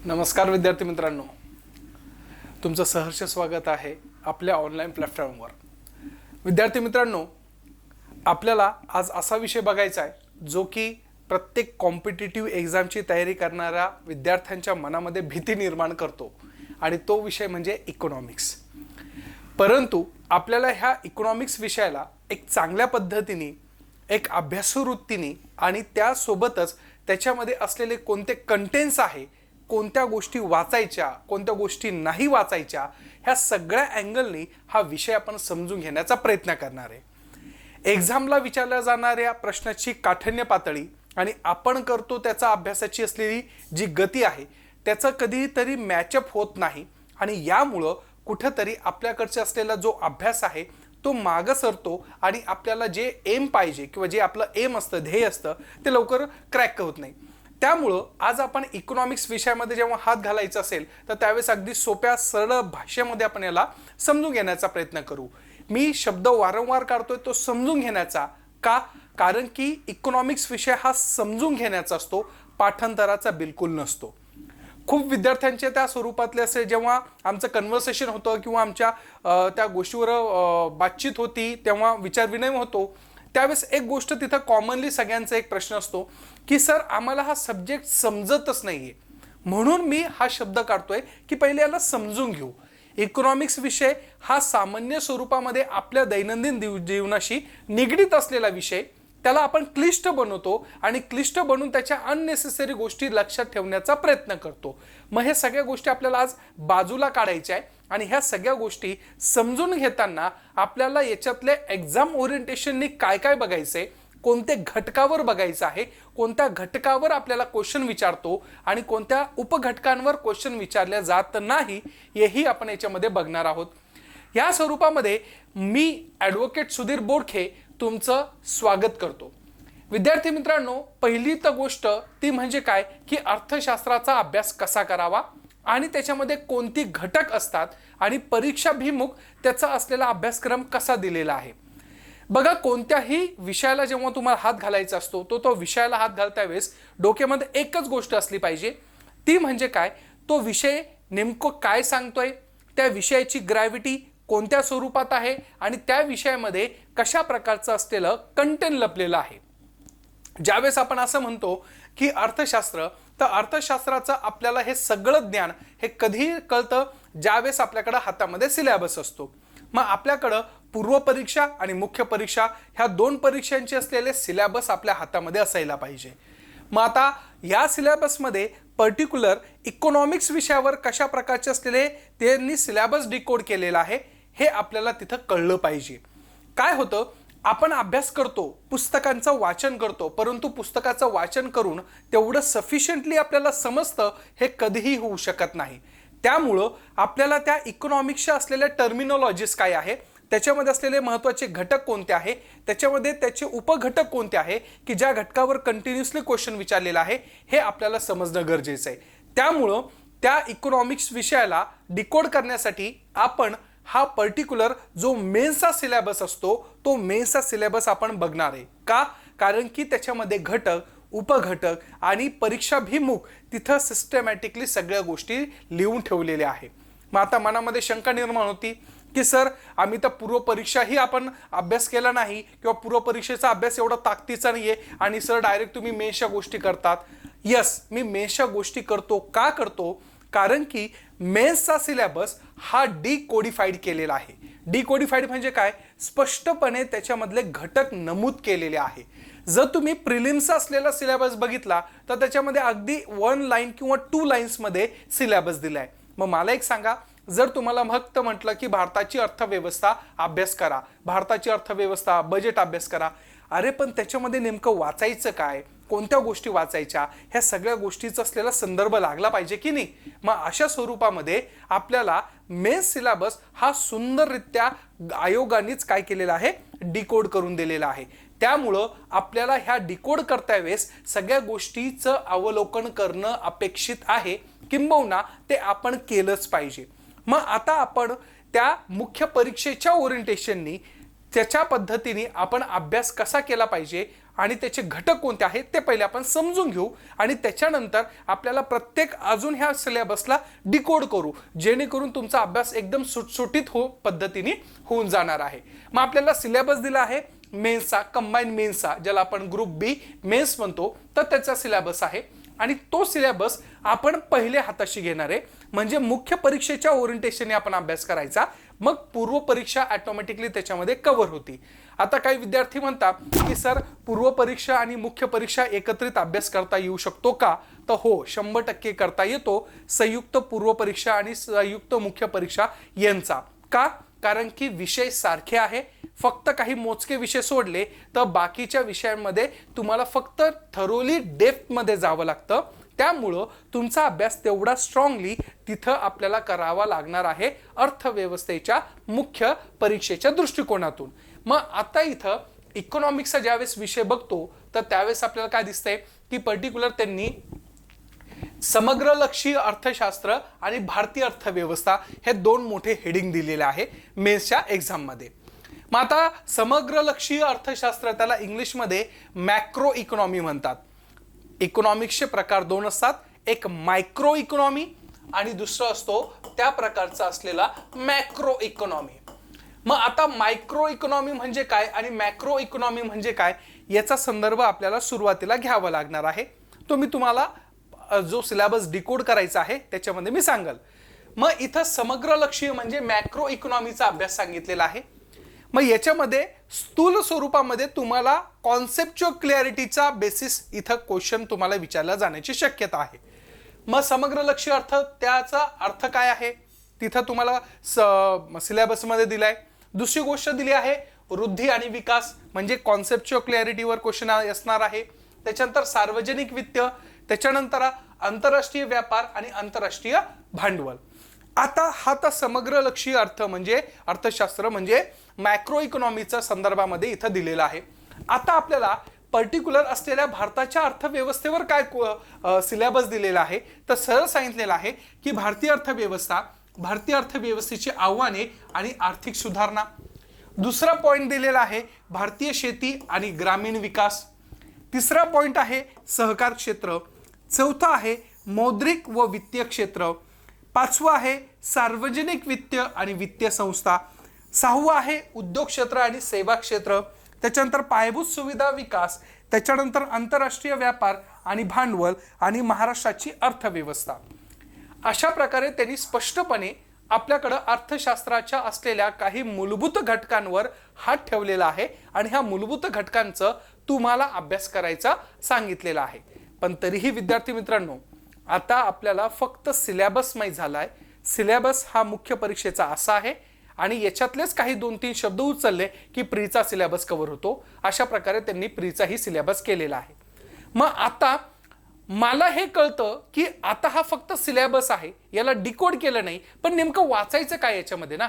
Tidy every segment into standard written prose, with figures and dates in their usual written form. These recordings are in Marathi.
नमस्कार विद्यार्थी मित्रांनो, तुमचं सहर्ष स्वागत आहे आपल्या ऑनलाईन प्लॅटफॉर्मवर। विद्यार्थी मित्रांनो, आपल्याला आज असा विषय बघायचा आहे जो की प्रत्येक कॉम्पिटिटिव्ह एक्झामची तयारी करणाऱ्या विद्यार्थ्यांच्या मनामध्ये भीती निर्माण करतो आणि तो विषय म्हणजे इकॉनॉमिक्स। परंतु आपल्याला ह्या इकॉनॉमिक्स विषयाला एक चांगल्या पद्धतीने, एक अभ्यासू वृत्तीने आणि त्यासोबतच त्याच्यामध्ये असलेले कोणते कंटेंट्स आहे, कोणत्या गोष्टी वाचायच्या, कोणत्या गोष्टी नाही वाचायच्या, ह्या सगळ्या अँगलनी हा विषय आपण समजून घेण्याचा प्रयत्न करणार आहे। एक्झामला विचारल्या जाणाऱ्या प्रश्नाची काठिण्य पातळी आणि आपण करतो त्याचा अभ्यासाची असलेली जी गती आहे त्याचा कधीतरी मॅचअप होत नाही आणि यामुळं कुठेतरी आपल्याकडचे असलेला जो अभ्यास आहे तो मागे सरतो आणि आपल्याला जे एम पाहिजे किंवा जे आपलं एम असतं, ध्येय असतं, ते लवकर क्रॅक होत नाही। त्यामुळं आज आपण इकॉनॉमिक्स विषयामध्ये जेव्हा हात घालायचा असेल तर त्यावेळेस अगदी सोप्या सरळ भाषेमध्ये आपण याला समजून घेण्याचा प्रयत्न करू। मी शब्द वारंवार काढतोय तो समजून घेण्याचा, का? कारण की इकॉनॉमिक्स विषय हा समजून घेण्याचा असतो, पाठांतराचा बिलकुल नसतो। खूप विद्यार्थ्यांचे त्या स्वरूपातले असे जेव्हा आमचं कन्व्हर्सेशन होतं किंवा आमच्या त्या गोष्टीवर बातचीत होती तेव्हा विचारविनिमय होतो, त्यावेळेस एक गोष्ट तिथं कॉमनली सगळ्यांचा एक प्रश्न असतो की सर आम्हाला हा सब्जेक्ट समजतच नाहीये, म्हणून मी हा शब्द काढतोय की पहिले याला समजून घेऊ। इकॉनॉमिक्स विषय हा सामान्य स्वरूपामध्ये आपल्या दैनंदिन जीवनाशी निगडीत असलेला विषय, त्याला आपण क्लिष्ट बनवतो आणि क्लिष्ट बनवून त्याच्या अननेसेसरी गोष्टी लक्षात ठेवण्याचा प्रयत्न करतो। मग हे सगळ्या गोष्टी आपल्याला आज बाजूला काढायच्या आहे आणि ह्या सगळ्या गोष्टी समजून घेताना आपल्याला याच्यातले एक्झाम ओरिएंटेशननी काय काय बघायचंय, कोणत्या घटकावर बघायचं आहे, कोणत्या घटकावर आपल्याला क्वेश्चन विचारतो आणि कोणत्या उपघटकांवर क्वेश्चन विचारले जात नाही, हेही आपण याच्यामध्ये बघणार आहोत। या स्वरूपामध्ये मी ॲडव्होकेट सुधीर बोडखे तुमचं स्वागत करतो। विद्यार्थी मित्रांनो, पहिली तर गोष्ट ती म्हणजे काय की अर्थशास्त्राचा अभ्यास कसा करावा आणि त्याच्यामध्ये कोणती घटक असतात आणि परीक्षाभिमुख त्याचा असलेला अभ्यासक्रम कसा दिलेला आहे। बघा, कोणत्याही विषयाला जेव्हा तुम्हाला हात घालायचा असतो तो विषयाला हात घालता वेळेस डोक्यामध्ये एकच गोष्ट असली पाहिजे, ती म्हणजे काय, तो विषय नेमकं काय सांगतोय, त्या विषयाची ग्रॅव्हिटी कोणत्या स्वरूपात आहे आणि त्या विषयामध्ये कशा प्रकारचं असलेलं कंटेंट लपलेलं आहे। ज्यावेळेस आपण असं म्हणतो की अर्थशास्त्र, तर अर्थशास्त्राचं आपल्याला हे सगळं ज्ञान हे कधी कळतं, ज्यावेळेस आपल्याकडे हातामध्ये सिलेबस असतो। मग आपल्याकडं पूर्व परीक्षा आणि मुख्य परीक्षा ह्या दोन परीक्षांचे असलेले सिलेबस आपल्या हातामध्ये असायला पाहिजे। मग आता या सिलेबसमध्ये पर्टिक्युलर इकॉनॉमिक्स विषयावर कशा प्रकारचे असलेले त्यांनी सिलेबस डिकोड केलेला आहे हे आपल्याला तिथं कळलं पाहिजे। काय होतं, आपण अभ्यास करतो, पुस्तकांचं वाचन करतो, परंतु पुस्तकाचं वाचन करून तेवढं सफिशियंटली आपल्याला समजतं हे कधीही होऊ शकत नाही। त्यामुळं आपल्याला त्या इकॉनॉमिक्सच्या असलेल्या टर्मिनॉलॉजीज काय आहे, त्याच्यामध्ये असलेले महत्त्वाचे घटक कोणते आहे, त्याच्यामध्ये त्याचे उपघटक कोणते आहे की ज्या घटकावर कंटिन्युअसली क्वेश्चन विचारलेला आहे, हे आपल्याला समजणं गरजेचं आहे। त्यामुळं त्या इकॉनॉमिक्स विषयाला डिकोड करण्यासाठी आपण हा पर्टिक्युलर जो मेन्सचा सिलेबस असतो तो मेन्सचा सिलेबस आपण बघणार आहे। का? कारण की त्याच्यामध्ये घटक, उपघटक आणि परीक्षाभिमुख तिथं सिस्टमॅटिकली सगळ्या गोष्टी लिहून ठेवलेल्या आहे। मग आता मनामध्ये शंका निर्माण होती की सर आम्ही तर पूर्व परीक्षाही आपण अभ्यास केला नाही किंवा पूर्व परीक्षेचा अभ्यास एवढा ताकदीचा नाहीये आणि सर डायरेक्ट तुम्ही मेन्सच्या गोष्टी करतात। यस, मी मेन्सच्या गोष्टी करतो। का करतो? कारण की मेन्सचा सिलेबस हा डिकोडिफाईड केलेला आहे। डिकोडिफाईड म्हणजे काय, स्पष्टपणे त्याच्यामधले घटक नमूद केलेले आहे। जर तुम्ही प्रिलिम्सचा असलेला सिलेबस बघितला तर त्याच्यामध्ये अगदी 1 लाईन किंवा 2 लाईन्समध्ये सिलेबस दिलाय। मग मला एक सांगा, जर तुम्हाला फक्त म्हटलं की भारताची अर्थव्यवस्था अभ्यास करा, भारताची अर्थव्यवस्था बजेट अभ्यास करा, अरे पण त्याच्यामध्ये नेमकं वाचायचं काय, कोणत्या गोष्टी वाचायच्या, ह्या सगळ्या गोष्टीचा असलेला संदर्भ लागला पाहिजे की नाही। मग अशा स्वरूपामध्ये आपल्याला मेन्स सिलेबस हा सुंदररित्या आयोगानेच काय केलेला आहे, डिकोड करून दिलेला आहे। त्यामुळं आपल्याला ह्या डिकोड करता वेळेस सगळ्या गोष्टीचं अवलोकन करणं अपेक्षित आहे, किंबहुना ते आपण केलंच पाहिजे। मग आता आपण त्या मुख्य परीक्षेच्या ओरिएंटेशननी त्याच्या पद्धतीने आपण अभ्यास कसा केला पाहिजे आणि त्याचे घटक कोणते आहेत ते पहिले आपण समजून घेऊ आणि त्याच्यानंतर आपल्याला प्रत्येक अजून ह्या सिलेबसला डिकोड करू, जेणेकरून तुमचा अभ्यास एकदम सुटसुटीत पद्धतीने होऊन जाणार आहे. मग आपल्याला सिलेबस दिला आहे मेन्सचा, कंबाईन मेन्सचा, ज्याला आपण ग्रुप बी मेन्स म्हणतो, तर त्याचा सिलेबस आहे आणि तो सिलेबस आपण पहिले हाताशी घेणार आहे. म्हणजे मुख्य परीक्षेच्या ओरिएंटेशनने आपण अभ्यास करायचा, मग पूर्व परीक्षा ऑटोमॅटिकली त्याच्यामध्ये कव्हर होती. आता काही विद्यार्थी म्हणतात की सर पूर्व परीक्षा आणि मुख्य परीक्षा एकत्रित अभ्यास करता येऊ शकतो का? तर हो, 100% करता येतो. संयुक्त पूर्व परीक्षा आणि संयुक्त मुख्य परीक्षा यांचा. का? कारण की विषय सारखे आहे, फक्त काही मोजके विषय सोडले तर बाकीच्या विषयांमध्ये तुम्हाला फक्त थरोली डेप्थमध्ये जावं लागतं. त्यामुळं तुमचा अभ्यास तेवढा स्ट्रॉंगली तिथं आपल्याला करावा लागणार आहे अर्थव्यवस्थेच्या मुख्य परीक्षेच्या दृष्टिकोनातून. मग आता इथं इकॉनॉमिक्सचा ज्यावेळेस विषय बघतो तर त्यावेळेस आपल्याला काय दिसतंय की पर्टिक्युलर त्यांनी समग्रलक्षी अर्थशास्त्र आणि भारतीय अर्थव्यवस्था हे दोन मोठे हेडिंग दिलेले आहे मेन्सच्या एक्झाममध्ये. मग आता समग्रलक्षी अर्थशास्त्र त्याला इंग्लिशमध्ये मॅक्रो इकॉनॉमी म्हणतात. इकॉनॉमिक्सचे प्रकार दोन असतात, एक मायक्रो इकॉनॉमी आणि दुसरा असतो त्या प्रकारचा असलेला मॅक्रो इकॉनॉमी. मग आता मायक्रो इकॉनॉमी म्हणजे काय आणि मॅक्रो इकॉनॉमी म्हणजे काय याचा संदर्भ आपल्याला सुरुवातीला घ्यावा लागणार आहे. तो मी तुम्हाला जो सिलेबस डिकोड करायचा आहे त्याच्यामध्ये मी सांगेल. मग इथं समग्रलक्षी म्हणजे मॅक्रो इकॉनॉमीचा अभ्यास सांगितलेला आहे. मग याच्यामध्ये स्थूल स्वरूपामध्ये तुम्हाला कॉन्सेप्च्युअल क्लॅरिटीचा बेसिस इथं क्वेश्चन तुम्हाला विचारला जाण्याची शक्यता आहे. मग समग्रलक्षी अर्थ त्याचा अर्थ काय आहे तिथं तुम्हाला सिलेबसमध्ये दिलाय. दुसरी गोष्ट दिली आहे वृद्धी आणि विकास, म्हणजे कॉन्सेप्च्युअल क्लॅरिटीवर क्वेश्चन असणार आहे. त्याच्यानंतर सार्वजनिक वित्त, त्याच्यानंतर आंतरराष्ट्रीय व्यापार आणि आंतरराष्ट्रीय भांडवल. आता हा तर समग्रलक्षी अर्थ म्हणजे अर्थशास्त्र म्हणजे मॅक्रो इकॉनॉमीच्या संदर्भामध्ये इथं दिलेला आहे. आता आपल्याला पर्टिक्युलर असलेल्या भारताच्या अर्थव्यवस्थेवर काय सिलेबस दिलेला आहे तर सरळ सांगितलेलं आहे की भारतीय अर्थव्यवस्थेची आव्हाने आणि आर्थिक सुधारणा. दुसरा पॉइंट दिलेला आहे भारतीय शेती आणि ग्रामीण विकास. तिसरा पॉइंट आहे सहकार क्षेत्र. चौथा आहे मौद्रिक व वित्तीय क्षेत्र. पाचवा आहे सार्वजनिक वित्त आणि वित्तीय संस्था. सहावा आहे उद्योग क्षेत्र आणि सेवा क्षेत्र. त्याच्यानंतर पायाभूत सुविधा विकास, त्याच्यानंतर आंतरराष्ट्रीय व्यापार आणि भांडवल आणि महाराष्ट्राची अर्थव्यवस्था. अशा प्रकारे त्यांनी स्पष्टपणे आपल्याकडे अर्थशास्त्राच्या असलेल्या काही मूलभूत घटकांवर हात ठेवलेला आहे आणि ह्या मूलभूत घटकांचं तुम्हाला अभ्यास करायचा सांगितलेला आहे. पण तरीही विद्यार्थी मित्रांनो, आता आपल्याला फक्त सिलेबस माहीत झालाय. सिलेबस हा मुख्य परीक्षेचा असा आहे आणि याच्यातलेच काही 2-3 शब्द उचलले की प्रीचा सिलेबस कव्हर होतो. अशा प्रकारे त्यांनी प्रीचाही सिलेबस केलेला आहे. मग आता मला हे कळतं की आता हा फक्त सिलेबस आहे, याला डिकोड केलं नाही, पण नेमकं वाचायचं काय याच्यामध्ये ना.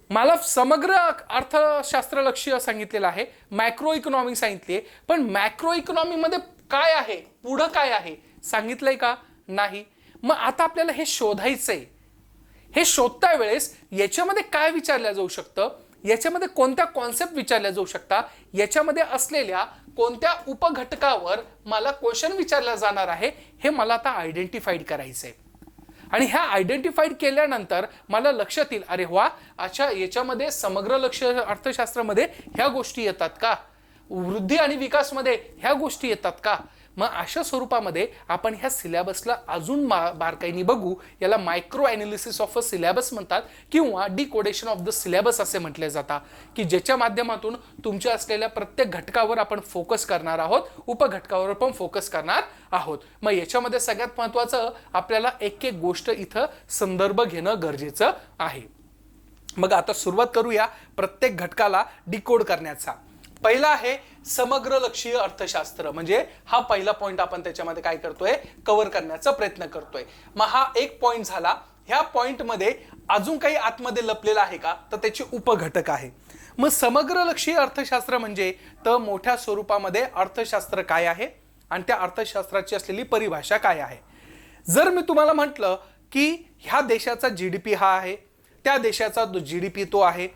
मला समग्र अर्थशास्त्र लक्ष्य सांगितलेलं आहे, मॅक्रो इकॉनॉमी सांगितली, पण मॅक्रो इकॉनॉमीमध्ये काय आहे, पुढं काय आहे सांगितलंय का? नाही. मग आता आपल्याला हे शोधायचंय. हे शोधता वेळेस याच्यामध्ये काय विचारलं जाऊ शकतं, याच्यामध्ये कोणत्या कॉन्सेप्ट विचारल्या जाऊ शकता, याच्यामध्ये असलेल्या कोणत्या उपघटकावर मला क्वेश्चन विचारला जाणार आहे हे मला आता आयडेंटिफाईड करायचंय. आणि ह्या आयडेंटिफाईड केल्यानंतर मला लक्षात येईल, अरे वा, अच्छा याच्यामध्ये समग्र लक्ष अर्थशास्त्रामध्ये ह्या गोष्टी येतात का, वृद्धी आणि विकासमध्ये ह्या गोष्टी येतात का. मग अशा स्वरूपामध्ये आपण ह्या सिलेबसला अजून बारकाईने बघू. याला micro analysis of a syllabus म्हणतात किंवा डिकोडेशन ऑफ द सिलेबस असे म्हटले जातात, की ज्याच्या माध्यमातून तुमच्या असलेल्या प्रत्येक घटकावर आपण फोकस करणार आहोत, उपघटकावर पण फोकस करणार आहोत. मग याच्यामध्ये सगळ्यात महत्त्वाचं आपल्याला एक एक गोष्ट इथं संदर्भ घेणं गरजेचं आहे. मग आता सुरुवात करूया प्रत्येक घटकाला डिकोड करण्याचा. पहिला आहे समग्र लक्षीय अर्थशास्त्र, म्हणजे हा पहिला पॉइंट आपण त्याच्यामध्ये काय करतोय, कव्हर करण्याचा प्रयत्न करतोय. मग हा एक पॉइंट झाला. ह्या पॉइंटमध्ये अजून काही आतमध्ये लपलेला आहे का, तर त्याचे उपघटक आहे. मग समग्र लक्षीय अर्थशास्त्र म्हणजे तर मोठ्या स्वरूपामध्ये अर्थशास्त्र काय आहे आणि त्या अर्थशास्त्राची असलेली परिभाषा काय आहे. जर मी तुम्हाला म्हटलं की ह्या देशाचा GDP हा आहे, त्या देशाचा GDP तो आहे,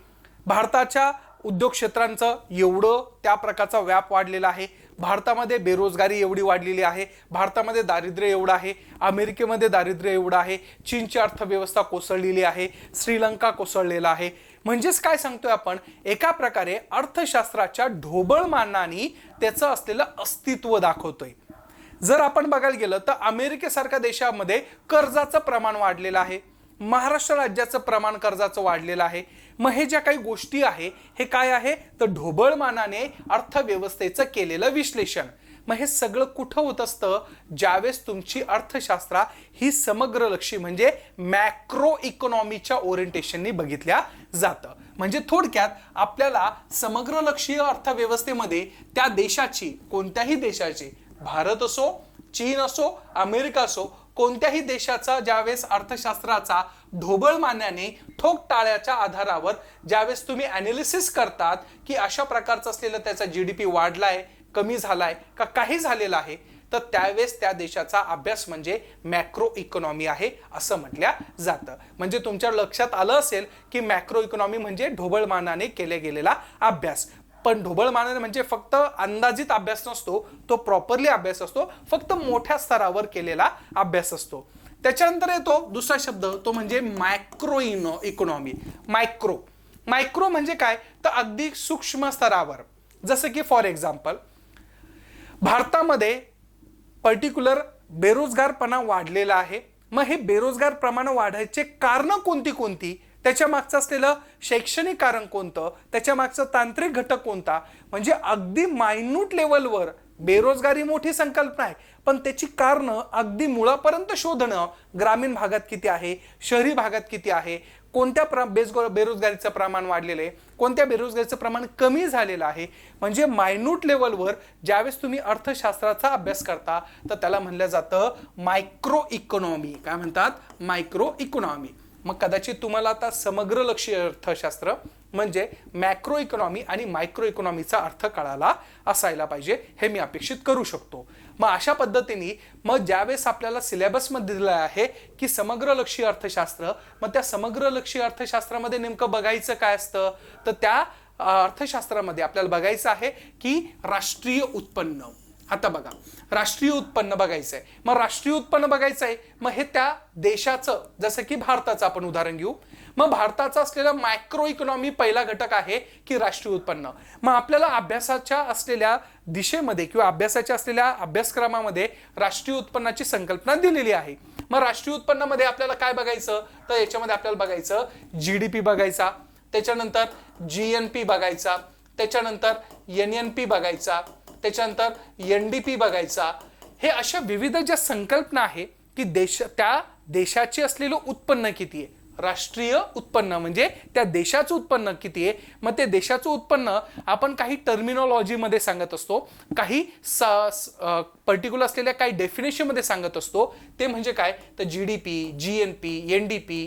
भारताच्या उद्योग क्षेत्रांचं एवढं त्या प्रकारचा व्याप वाढलेला आहे, भारतामध्ये बेरोजगारी एवढी वाढलेली आहे, भारतामध्ये दारिद्र्य एवढं आहे, अमेरिकेमध्ये दारिद्र्य एवढं आहे, चीनची अर्थव्यवस्था कोसळलेली आहे, श्रीलंका कोसळलेला आहे. म्हणजेच काय सांगतोय आपण, एका प्रकारे अर्थशास्त्राच्या ढोबळमानाने त्याचं असलेलं अस्तित्व दाखवतोय. जर आपण बघायला गेलं तर अमेरिकेसारख्या देशामध्ये कर्जाचं प्रमाण वाढलेलं आहे, महाराष्ट्र राज्याचं प्रमाण कर्जाचं वाढलेलं आहे. मग हे ज्या काही गोष्टी आहे हे काय आहे तर ढोबळमानाने अर्थव्यवस्थेचं केलेलं विश्लेषण. मग हे सगळं कुठं होत असतं, ज्यावेळेस तुमची अर्थशास्त्र ही समग्रलक्षी म्हणजे मॅक्रो इकॉनॉमीच्या ओरिएंटेशननी बघितल्या जातं. म्हणजे थोडक्यात आपल्याला समग्रलक्षीय अर्थव्यवस्थेमध्ये त्या देशाची, कोणत्याही देशाची, भारत असो, चीन असो, अमेरिका असो, कोणत्याही देशाचा ज्यावेळेस अर्थशास्त्राचा ढोबळमानाने ठोक टाळ्याच्या आधारावर ज्यावेळेस तुम्ही ॲनालिसिस करतात की अशा प्रकारचं असलेलं त्याचा जीडीपी वाढलाय, कमी झालाय का काही झालेला आहे, तर त्यावेळेस त्या देशाचा अभ्यास म्हणजे मॅक्रो इकॉनॉमी आहे असं म्हटल्या जातं. म्हणजे तुमच्या लक्षात आलं असेल की मॅक्रो इकॉनॉमी म्हणजे ढोबळमानाने केला गेलेला अभ्यास. पण ढोबळमानाने म्हणजे फक्त अंदाजित अभ्यास नसतो, तो प्रॉपरली अभ्यास असतो, फक्त मोठ्या स्तरावर केलेला अभ्यास असतो. त्याच्यानंतर येतो दुसरा शब्द, तो म्हणजे मॅक्रो इकॉनॉमी. मायक्रो म्हणजे काय तर अगदी सूक्ष्म स्तरावर. जसं की फॉर एक्झाम्पल भारतामध्ये पर्टिक्युलर बेरोजगारपणा वाढलेला आहे. मग हे बेरोजगार प्रमाण वाढायचे कारण कोणती, त्याच्या मागचं असलेलं शैक्षणिक कारण कोणतं, त्याच्या मागचा तांत्रिक घटक कोणता, म्हणजे अगदी मायन्यूट लेवलवर बेरोजगारी मोठी संकल्पना आहे, पण त्याची कारणं अगदी मुळापर्यंत शोधणं, ग्रामीण भागात किती आहे, शहरी भागात किती आहे, कोणत्या बेरोजगारीचं प्रमाण वाढलेलं आहे, कोणत्या बेरोजगारीचं प्रमाण कमी झालेलं आहे. म्हणजे मायन्यूट लेवलवर ज्यावेळेस तुम्ही अर्थशास्त्राचा अभ्यास करता तर त्याला म्हणलं जातं मायक्रो इकॉनॉमी. काय म्हणतात? Micro economy. मग कदाचित तुम्हाला आता समग्रलक्षी अर्थशास्त्र म्हणजे मॅक्रो इकॉनॉमी आणि मायक्रो इकॉनॉमीचा अर्थ कळाला असायला पाहिजे, हे मी अपेक्षित करू शकतो. मग अशा पद्धतीने मग ज्यावेळेस आपल्याला सिलेबसमध्ये दिलं आहे की समग्रलक्षी अर्थशास्त्र, मग त्या समग्रलक्षी अर्थशास्त्रामध्ये नेमकं बघायचं काय असतं तर त्या अर्थशास्त्रामध्ये आपल्याला बघायचं आहे की राष्ट्रीय उत्पन्न. आता बघा, राष्ट्रीय उत्पन्न बघायचं आहे. मग राष्ट्रीय उत्पन्न बघायचं आहे, मग हे त्या देशाचं, जसं की भारताचं आपण उदाहरण घेऊ. मग भारताचा असलेला मॅक्रो इकॉनॉमी पहिला घटक आहे की राष्ट्रीय उत्पन्न. मग आपल्याला अभ्यासाच्या असलेल्या दिशेमध्ये किंवा अभ्यासाच्या असलेल्या अभ्यासक्रमामध्ये राष्ट्रीय उत्पन्नाची संकल्पना दिलेली आहे. मग राष्ट्रीय उत्पन्नामध्ये आपल्याला काय बघायचं तर याच्यामध्ये आपल्याला बघायचं जीडीपी बघायचा, त्याच्यानंतर जीएनपी बघायचा, त्याच्यानंतर एनएनपी बघायचा, त्याच्यानंतर एनडीपी बघायचा. हे अशा विविध ज्या संकल्पना आहे की त्या देशाचे असलेलं उत्पन्न किती आहे, राष्ट्रीय उत्पन्न म्हणजे त्या देशाचं उत्पन्न किती आहे. मग ते देशाचं उत्पन्न आपण काही टर्मिनॉलॉजीमध्ये सांगत असतो, काही पर्टिक्युलर असलेल्या काही डेफिनेशनमध्ये सांगत असतो. ते म्हणजे काय तर जीडीपी, जीएनपी, एनडीपी,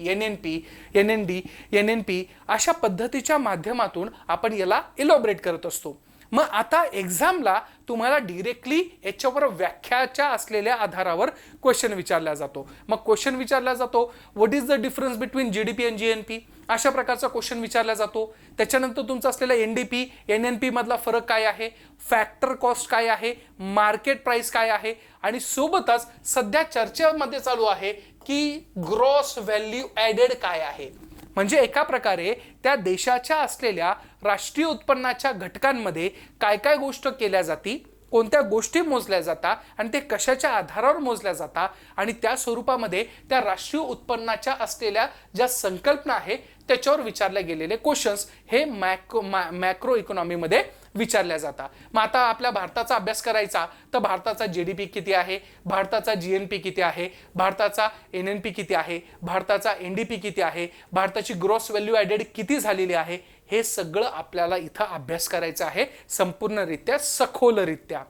एनएनडी, एनएनपी अशा पद्धतीच्या माध्यमातून आपण याला इलॉबरेट करत असतो. मग आता एक्झामला तुम्हाला डिरेक्टली याच्यावर व्याख्याच्या असलेल्या आधारावर क्वेश्चन विचारला जातो. मग क्वेश्चन विचारला जातो what is the difference between GDP and GNP, अशा प्रकारचा क्वेश्चन विचारला जातो. त्याच्यानंतर तुमचा असलेला एनडीपी, एनएनपी मधला फरक काय आहे, फॅक्टर कॉस्ट काय आहे, मार्केट प्राइस काय आहे, आणि सोबतच सध्या चर्चेमध्ये चालू आहे की ग्रॉस व्हॅल्यू ॲडेड काय आहे. म्हणजे एका प्रकारे त्या देशाच्या असलेल्या राष्ट्रीय उत्पन्नाच्या घटकांमध्ये काय काय गोष्ट केल्या जाती, कोणत्या गोष्टी मोजल्या जातात आणि ते कशाच्या आधारावर मोजल्या जातात, आणि त्या स्वरूपामध्ये त्या राष्ट्रीय उत्पन्नाच्या असलेल्या ज्या संकल्पना आहे त्याच्यावर विचारले गेलेले क्वेश्चन्स हे मॅक्रो इकॉनॉमीमध्ये विचारल्या जातात. मग आता आपल्या भारताचा अभ्यास करायचा तर भारताचा जीडीपी किती आहे, भारताचा जीएनपी किती आहे, भारताचा एनएनपी किती आहे, भारताचा एनडीपी किती आहे, भारताची ग्रॉस व्हॅल्यू ॲडेड किती झालेली आहे, हे सगळं आपल्याला इथं अभ्यास करायचा आहे संपूर्णरित्या, सखोलरित्या.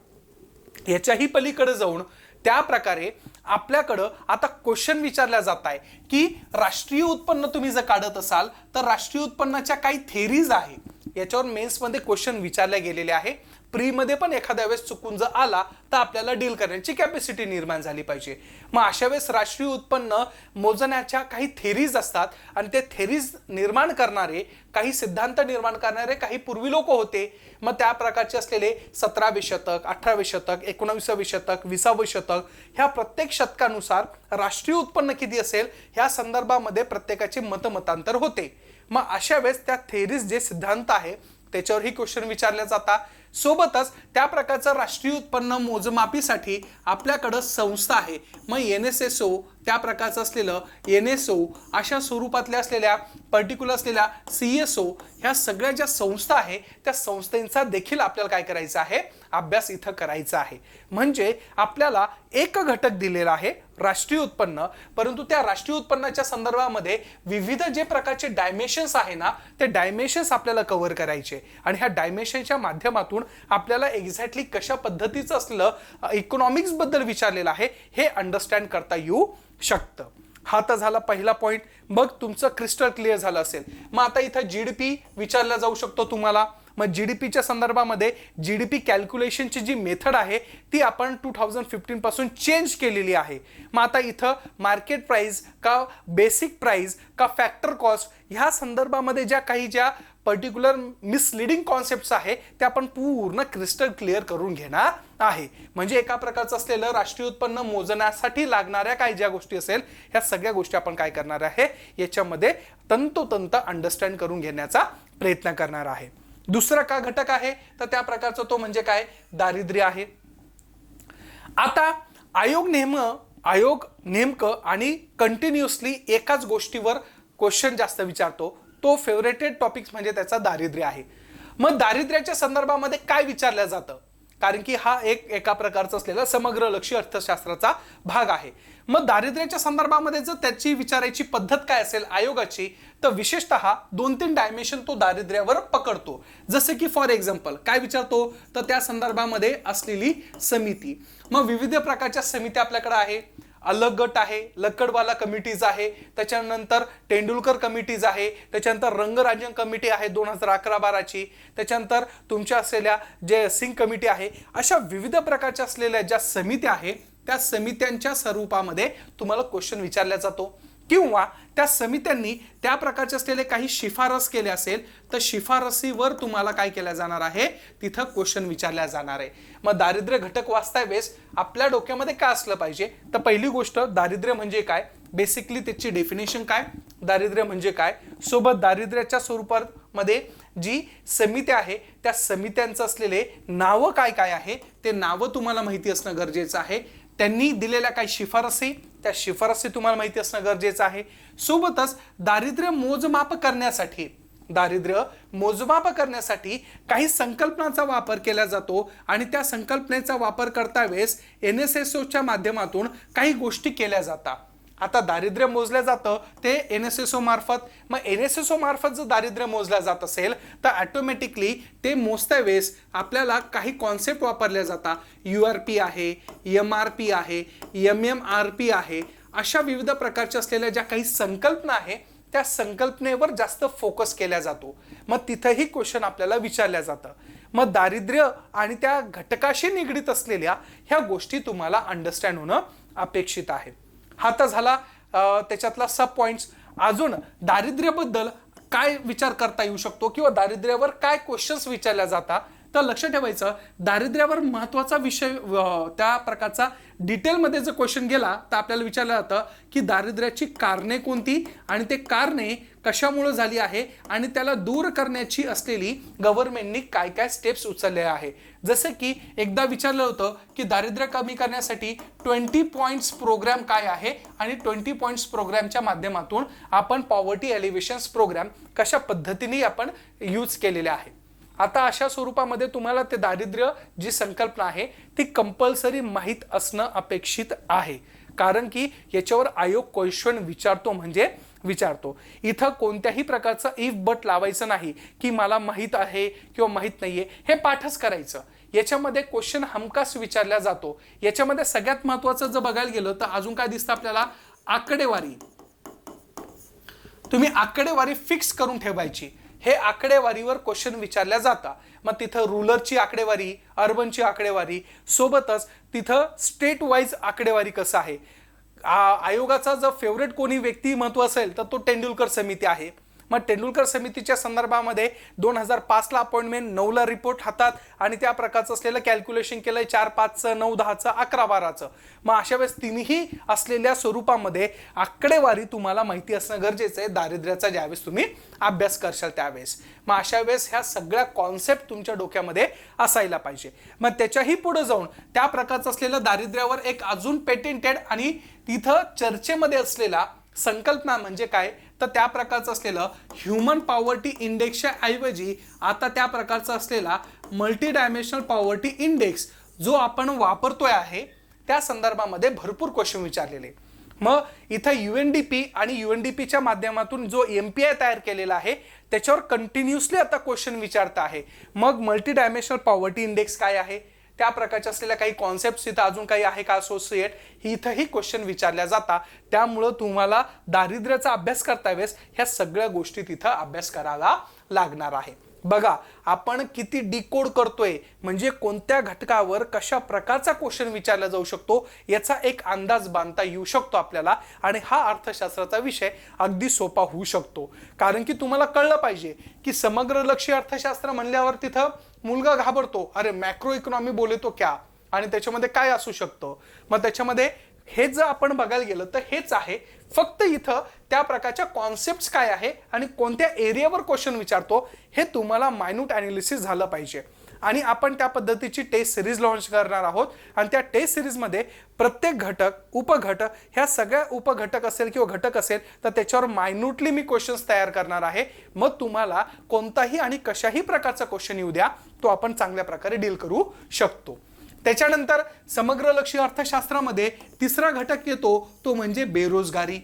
याच्याही पलीकडे जाऊन त्या प्रकारे आपल्याकडं आता क्वेश्चन विचारला जात आहे की राष्ट्रीय उत्पन्न तुम्ही जर काढत असाल तर राष्ट्रीय उत्पन्नाच्या काही थेरीज आहे, याच्यावर मेन्समध्ये क्वेश्चन विचारले गेलेले आहे. प्रीमध्ये पण एखाद्या वेळेस चुकून जर आला तर आपल्याला डील करण्याची कॅपॅसिटी निर्माण झाली पाहिजे. मग अशा वेळेस राष्ट्रीय उत्पन्न मोजण्याच्या काही थेरीज असतात आणि ते थेरीज निर्माण करणारे काही सिद्धांत निर्माण करणारे काही पूर्वी लोक होते. मग त्या प्रकारचे असलेले 17वे शतक, 18वे शतक, 19वे शतक, 20वे शतक ह्या प्रत्येक शतकानुसार राष्ट्रीय उत्पन्न किती असेल ह्या संदर्भामध्ये प्रत्येकाचे मतमतांतर होते. मग अशा वेळेस त्या थेरीज जे सिद्धांत आहे त्याच्यावरही क्वेश्चन विचारले जातात. सोबतच त्या प्रकारचं राष्ट्रीय उत्पन्न मोजमापीसाठी आपल्याकडं संस्था आहे. मग NSSO त्या प्रकारचं असलेलं NSO अशा स्वरूपातल्या असलेल्या पर्टिक्युलर असलेल्या CSO ह्या सगळ्या ज्या संस्था आहे त्या संस्थांचा देखील आपल्याला काय करायचं आहे अभ्यास इथं करायचा आहे. म्हणजे आपल्याला एक घटक दिलेला आहे राष्ट्रीय उत्पन्न, परंतु त्या राष्ट्रीय उत्पन्नाच्या संदर्भामध्ये विविध जे प्रकारचे डायमेन्शन्स आहे ना ते डायमेन्शन्स आपल्याला कव्हर करायचे आणि ह्या डायमेन्शनच्या माध्यमातून आपल्याला एक्झॅक्टली कशा पद्धतीचं असलं इकॉनॉमिक्स बद्दल विचारलेलं आहे हे अंडरस्टँड करता येऊ शकतं. हा तर झाला पहिला पॉइंट. मग तुमचं क्रिस्टल क्लिअर झालं असेल. मग आता इथं GDP विचारला जाऊ शकतो तुम्हाला. मग GDPच्या संदर्भामध्ये GDP कॅल्क्युलेशनची जी मेथड आहे ती आपण 2015 पासून चेंज केलेली आहे. मग आता इथं मार्केट प्राइस का बेसिक प्राइस का फॅक्टर कॉस्ट ह्या संदर्भामध्ये ज्या पर्टिक्युलर मिसलिडिंग कॉन्सेप्ट्स आहे त्या आपण पूर्ण क्रिस्टल क्लिअर करून घेणार आहे. म्हणजे एका प्रकारचं असलेलं राष्ट्रीय उत्पन्न मोजण्यासाठी लागणाऱ्या काही ज्या गोष्टी असेल ह्या सगळ्या गोष्टी आपण काय करणार आहे याच्यामध्ये तंतोतंत अंडरस्टँड करून घेण्याचा प्रयत्न करणार आहे. दुसरा का घटक आहे तर त्या प्रकारचा तो म्हणजे काय दारिद्र्य आहे. आता आयोग नेमकं आणि कंटिन्युअसली एकाच गोष्टीवर क्वेश्चन जास्त विचारतो. तो फेवरेटेड टॉपिक्स म्हणजे त्याचा दारिद्र्य आहे. मग दारिद्र्याच्या संदर्भामध्ये काय विचारलं जातं कारण की हा एका प्रकारचा असलेला समग्रलक्षी अर्थशास्त्राचा भाग आहे. मग दारिद्र्याच्या संदर्भामध्ये जर त्याची विचारायची पद्धत काय असेल आयोगाची तर विशेषतः 2-3 डायमेन्शन तो दारिद्र्यावर पकडतो. जसे की फॉर एक्झाम्पल काय विचारतो तर त्या संदर्भामध्ये असलेली समिती. मग विविध प्रकारच्या समित्या आपल्याकडे आहे. अलग गट आहे, लक्कडवाला कमिटीज आहे, त्याच्यानंतर तेंडुलकर कमिटीज आहे, त्याच्यानंतर रंगराजन कमिटी आहे 2011-12ची, त्याच्यानंतर तुमच्या असलेल्या जे सिंग कमिटी आहे. अशा विविध प्रकारच्या असलेल्या ज्या समित्या आहे त्या समित्यांच्या स्वरूपामध्ये तुम्हाला क्वेश्चन विचारला जातो किंवा त्या समित्यांनी त्या प्रकारचे असलेले काही शिफारस केले असेल तर शिफारसीवर तुम्हाला काय केलं जाणार आहे तिथं क्वेश्चन विचारला जाणार आहे. मग दारिद्र्य घटक वाचता वेळेस आपल्या डोक्यामध्ये काय असलं पाहिजे तर पहिली गोष्ट दारिद्र्य म्हणजे काय, बेसिकली त्याची डेफिनेशन काय, दारिद्र्य म्हणजे काय, सोबत दारिद्र्याच्या स्वरूपामध्ये जी समिती आहे त्या समित्यांचं असलेले नावं काय काय आहे ते नावं तुम्हाला माहिती असणं गरजेचं आहे. त्यांनी दिलेल्या काही शिफारसी त्या शिफारसी तुम्हाला माहिती असणं गरजेचं आहे. सोबतच दारिद्र्य मोजमाप करण्यासाठी काही संकल्पनांचा वापर केला जातो आणि त्या संकल्पनेचा वापर करता वेळेस NSSOच्या माध्यमातून काही गोष्टी केल्या जातात. आता दारिद्र्य मोजलं जातं ते NSSO मार्फत. मग NSSO मार्फत जर दारिद्र्य मोजलं जात असेल तर ऑटोमॅटिकली ते मोजता वेळेस आपल्याला काही कॉन्सेप्ट वापरल्या जातात. URP आहे, MRP आहे, MMRP आहे. अशा विविध प्रकारच्या असलेल्या ज्या काही संकल्पना आहे त्या संकल्पनेवर जास्त फोकस केला जातो. मग तिथंही क्वेश्चन आपल्याला विचारल्या जातं. मग दारिद्र्य आणि त्या घटकाशी निगडीत असलेल्या ह्या गोष्टी तुम्हाला अंडरस्टँड होणं अपेक्षित आहे. हा तर झाला त्याच्यातला सब पॉइंट्स. अजून दारिद्र्याबद्दल काय विचार करता येऊ शकतो किंवा दारिद्र्यावर काय क्वेश्चन्स विचारल्या जातात तर लक्षात ठेवायचं दारिद्र्यावर महत्त्वाचा विषय त्या प्रकारचा डिटेलमध्ये जर क्वेश्चन गेला तर आपल्याला विचारलं जातं की दारिद्र्याची कारणे कोणती आणि ते कारणे कशामुळे झाली आहे आणि त्याला दूर करण्याची असलेली गव्हर्नमेंटनी काय काय स्टेप्स उचलले आहे. जसं की एकदा विचारलं होतं की दारिद्र्य कमी करण्यासाठी 20 पॉइंट्स प्रोग्राम काय आहे आणि 20 पॉइंट्स प्रोग्रामच्या माध्यमातून आपण पॉवर्टी एलिव्हेशन्स प्रोग्राम कशा पद्धतीने आपण यूज केलेले आहे. आता अशा स्वरूपामध्ये तुम्हाला ते दारिद्र्य जी संकल्पना आहे ती कंपल्सरी माहीत असणं अपेक्षित आहे कारण की याच्यावर आयोग क्वेश्चन विचारतो. इथं कोणत्याही प्रकारचं इफ बट लावायचं नाही की मला माहीत आहे किंवा माहीत नाहीये, हे पाठच करायचं. याच्यामध्ये क्वेश्चन हमखास विचारला जातो. याच्यामध्ये सगळ्यात महत्त्वाचं जर बघायला गेलं तर अजून काय दिसतं आपल्याला आकडेवारी. तुम्ही आकडेवारी फिक्स करून ठेवायची. हे आकडेवारीवर क्वेश्चन विचारल्या जातात. मग तिथं रुरलची आकडेवारी, अर्बनची आकडेवारी, सोबतच तिथं स्टेट वाईज आकडेवारी कसं आहे. आयोगाचा जर फेवरेट कोणी व्यक्तिमत्व असेल तर तो तेंडुलकर समिती आहे. मग तेंडुलकर समितीच्या संदर्भामध्ये 2005ला अपॉइंटमेंट, 9ला रिपोर्ट हातात आणि त्या प्रकारचं असलेलं कॅल्क्युलेशन केलंय 4, 5, 9, 10, 11, 12. मग अशा वेळेस तिन्ही असलेल्या स्वरूपामध्ये आकडेवारी तुम्हाला माहिती असणं गरजेचं आहे दारिद्र्याचा ज्यावेळेस तुम्ही अभ्यास करशाल त्यावेळेस. मग अशा वेळेस ह्या सगळ्या कॉन्सेप्ट तुमच्या डोक्यामध्ये असायला पाहिजे. मग त्याच्याही पुढे जाऊन त्या प्रकारचं असलेलं दारिद्र्यावर एक अजून पेटेंटेड आणि तिथं चर्चेमध्ये असलेला संकल्पना म्हणजे काय तर त्या प्रकारचं असलेलं ह्युमन पॉवर्टी इंडेक्सच्या ऐवजी आता त्या प्रकारचा असलेला मल्टी डायमेन्शनल पॉवर्टी इंडेक्स जो आपण वापरतोय आहे त्या संदर्भामध्ये भरपूर क्वेश्चन विचारलेले. मग इथं UNDP आणि UNDPच्या माध्यमातून जो MPI तयार केलेला आहे त्याच्यावर कंटिन्युअसली आता क्वेश्चन विचारत आहे. मग मल्टी डायमेन्शनल पॉवर्टी इंडेक्स काय आहे, त्या प्रकारच्या असलेल्या काही कॉन्सेप्ट इथं अजून काही आहे का असोसिएट, इथंही क्वेश्चन विचारल्या जातात. त्यामुळं तुम्हाला दारिद्र्याचा अभ्यास करता वेळेस ह्या सगळ्या गोष्टी तिथं अभ्यास करायला लागणार आहे. बघा आपण किती डिकोड करतोय म्हणजे कोणत्या घटकावर कशा प्रकारचा क्वेश्चन विचारला जाऊ शकतो याचा एक अंदाज बांधता येऊ शकतो आपल्याला. आणि हा अर्थशास्त्राचा विषय अगदी सोपा होऊ शकतो. कारण की तुम्हाला कळलं पाहिजे की समग्र लक्ष्य अर्थशास्त्र म्हणल्यावर तिथं मुलगा घाबरतो, अरे मॅक्रो इकॉनॉमी बोले तो क्या, आणि त्याच्यामध्ये काय असू शकतं. मग त्याच्यामध्ये हे जर आपण बघायला गेलं तर हेच आहे. फक्त इथं त्या प्रकारच्या कॉन्सेप्ट्स काय आहे आणि कोणत्या एरियावर क्वेश्चन विचारतो हे तुम्हाला मायन्यूट ॲनालिसिस झालं पाहिजे. आणि आपण त्या पद्धतीची टेस्ट सिरीज लॉन्च करणार आहोत. आणि त्या टेस्ट सिरीजमध्ये प्रत्येक घटक, उपघटक, ह्या सगळ्या उपघटक असेल किंवा घटक असेल तर त्याच्यावर मायन्यूटली मी क्वेश्चन्स तयार करणार आहे. मग तुम्हाला कोणताही आणि कशाही प्रकारचा क्वेश्चन येऊ द्या तो आपण चांगल्या प्रकारे डील करू शकतो. त्याच्यानंतर समग्र लक्ष्य अर्थशास्त्रामध्ये तिसरा घटक येतो तो म्हणजे बेरोजगारी.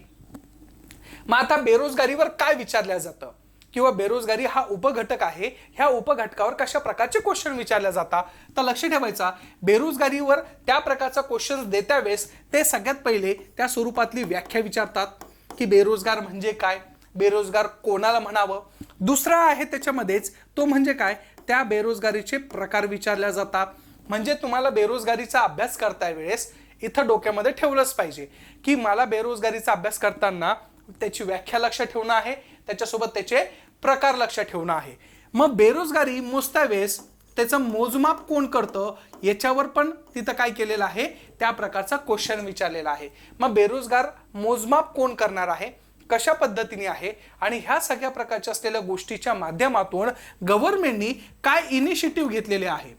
मग आता बेरोजगारीवर काय विचारलं जातं किंवा बेरोजगारी हा उपघटक आहे, ह्या उपघटकावर कशा प्रकारचे क्वेश्चन विचारले जातात तर लक्ष ठेवायचा. बेरोजगारीवर त्या प्रकारचा क्वेश्चन देत्या वेळेस ते सगळ्यात पहिले त्या स्वरूपातली व्याख्या विचारतात की बेरोजगार म्हणजे काय, बेरोजगार कोणाला म्हणावं. दुसरा आहे त्याच्यामध्येच तो म्हणजे काय, त्या बेरोजगारीचे प्रकार विचारले जातात. म्हणजे तुम्हाला बेरोजगारीचा अभ्यास करता वेळेस इथं डोक्यामध्ये ठेवलंच पाहिजे की मला बेरोजगारीचा अभ्यास करताना त्याची व्याख्या लक्षात ठेवणं आहे, त्याच्यासोबत त्याचे प्रकार लक्षात ठेवणं आहे. मग बेरोजगारी मोजता वेळेस त्याचं मोजमाप कोण करतं याच्यावर पण तिथं काय केलेलं आहे त्या प्रकारचा क्वेश्चन विचारलेला आहे. मग बेरोजगार मोजमाप कोण करणार आहे, कशा पद्धतीने आहे आणि ह्या सगळ्या प्रकारच्या असलेल्या गोष्टीच्या माध्यमातून गव्हर्नमेंटनी काय इनिशिएटिव्ह घेतलेले आहे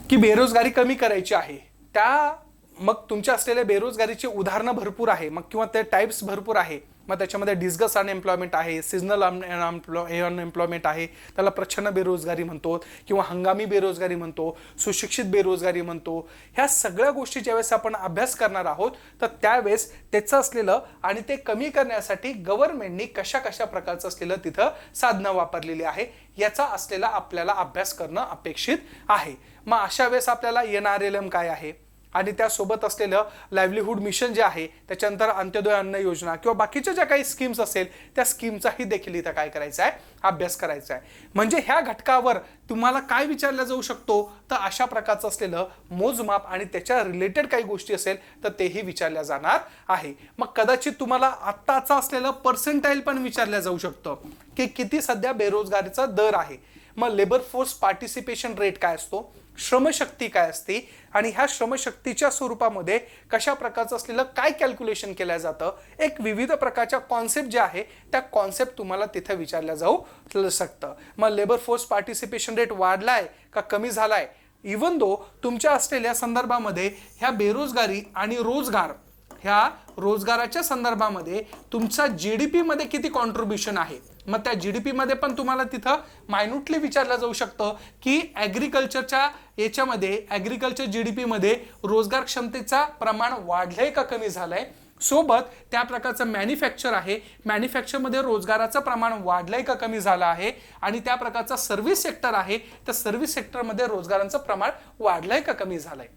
की बेरोजगारी कमी करायची आहे. त्या मग तुमच्या असलेल्या बेरोजगारीची उदाहरणं भरपूर आहे मग किंवा ते टाइप्स भरपूर आहे. मग त्याच्यामध्ये डिस्गस अनएम्प्लॉयमेंट आहे, सिजनल अनएम्प्लॉयमेंट आहे, त्याला प्रच्छन्न बेरोजगारी म्हणतो किंवा हंगामी बेरोजगारी म्हणतो, सुशिक्षित बेरोजगारी म्हणतो. ह्या सगळ्या गोष्टी ज्यावेळेस आपण अभ्यास करणार आहोत तर त्यावेळेस त्याचं असलेलं आणि ते कमी करण्यासाठी गव्हर्नमेंटनी कशा कशा प्रकारचं असलेलं तिथं साधनं वापरलेली आहे याचा असलेला आपल्याला अभ्यास करणं अपेक्षित आहे. मग अशा वेळेस आपल्याला NRLM काय आहे आणि त्यासोबत असलेलं लाईव्हलीहूड मिशन जे आहे, त्याच्यानंतर अंत्योदय अन्न योजना किंवा बाकीच्या ज्या काही स्कीम्स असेल त्या स्कीमचाही देखील इथं काय करायचा आहे अभ्यास करायचा आहे. म्हणजे ह्या घटकावर तुम्हाला काय विचारलं जाऊ शकतो तर अशा प्रकारचं असलेलं मोजमाप आणि त्याच्या रिलेटेड काही गोष्टी असेल तर तेही विचारल्या जाणार आहे. मग कदाचित तुम्हाला आत्ताचा असलेलं पर्सेंटाईल पण विचारलं जाऊ शकतं की किती सध्या बेरोजगारीचा दर आहे. मग लेबर फोर्स पार्टिसिपेशन रेट काय असतो, श्रमशक्ती काय असते आणि ह्या श्रमशक्तीच्या स्वरूपामध्ये कशा प्रकारचं असलेलं काय कॅल्क्युलेशन केलं जातं, एक विविध प्रकारच्या कॉन्सेप्ट जे आहे त्या कॉन्सेप्ट तुम्हाला तिथे विचारल्या जाऊ शकतं. मग लेबर फोर्स पार्टिसिपेशन रेट वाढलाय का कमी झालाय, इवन दो तुमच्या असलेल्या संदर्भामध्ये ह्या बेरोजगारी आणि रोजगार ह्या रोजगाराच्या संदर्भामध्ये तुमचा GDP मध्ये किती कॉन्ट्रीब्युशन आहे. मग त्या GDP मध्ये पण तुम्हाला तिथं मायन्यूटली विचारलं जाऊ शकतं की ॲग्रिकल्चरच्या याच्यामध्ये ॲग्रिकल्चर GDP मध्ये रोजगार क्षमतेचा प्रमाण वाढलंय का कमी झालंय. सोबत त्या प्रकारचं मॅन्युफॅक्चर आहे, मॅन्युफॅक्चरमध्ये रोजगाराचं प्रमाण वाढलंय का कमी झालं आहे आणि त्या प्रकारचा सर्व्हिस सेक्टर आहे, त्या सर्व्हिस सेक्टरमध्ये रोजगारांचं प्रमाण वाढलंय का कमी झालंय.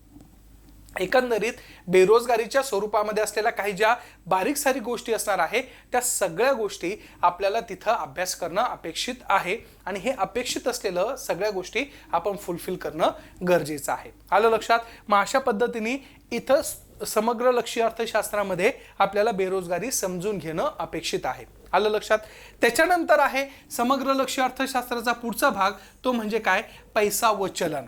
एकंदरीत बेरोजगारीच्या स्वरूपामध्ये असलेल्या काही ज्या बारीक सारी गोष्टी असणार आहे त्या सगळ्या गोष्टी आपल्याला तिथं अभ्यास करणं अपेक्षित आहे आणि हे अपेक्षित असलेलं सगळ्या गोष्टी आपण फुलफिल करणं गरजेचं आहे. आलं लक्षात? मग अशा पद्धतीने इथं समग्र लक्षीय अर्थशास्त्रामध्ये आपल्याला बेरोजगारी समजून घेणं अपेक्षित आहे. आलं लक्षात? त्याच्यानंतर आहे समग्र लक्षीय अर्थशास्त्राचा पुढचा भाग, तो म्हणजे काय? पैसा व चलन.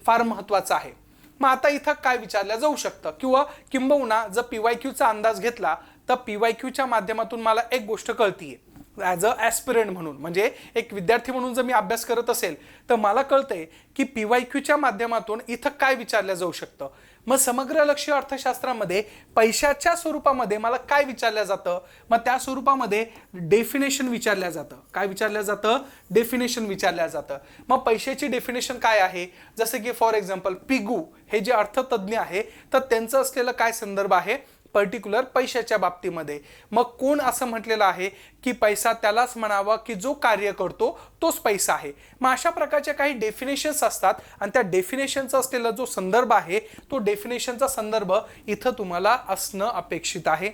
फार महत्वाचा आहे. मग आता इथं काय विचारलं जाऊ शकतं किंवा किंबहुना जर PYQचा अंदाज घेतला तर PYQच्या माध्यमातून मला एक गोष्ट कळतीये ॲज अ ॲस्पिरंट म्हणून, म्हणजे एक विद्यार्थी म्हणून जर मी अभ्यास करत असेल तर मला कळतंय की PYQच्या माध्यमातून इथं काय विचारलं जाऊ शकतं. मग समग्र लक्षीय अर्थशास्त्रामध्ये पैशाच्या स्वरूपामध्ये मला काय विचारलं जातं? मग त्या स्वरूपामध्ये डेफिनेशन विचारलं जातं. काय विचारलं जातं? डेफिनेशन विचारलं जातं. मग पैशाची डेफिनेशन काय आहे? जसं की फॉर एक्झाम्पल पिगू हे जे अर्थतज्ञ आहे तर त्यांचं असलेलं काय संदर्भ आहे? पर्टिक्युलर पैशाच्या बाबतीमध्ये. मग कोण असं म्हटलेलं आहे की पैसा त्यालाच म्हणावा की जो कार्य करतो तोच पैसा आहे. मग अशा प्रकारच्या काही डेफिनेशन्स असतात आणि त्या डेफिनेशनचा असलेला जो संदर्भ आहे तो डेफिनेशनचा संदर्भ इथं तुम्हाला असणं अपेक्षित आहे.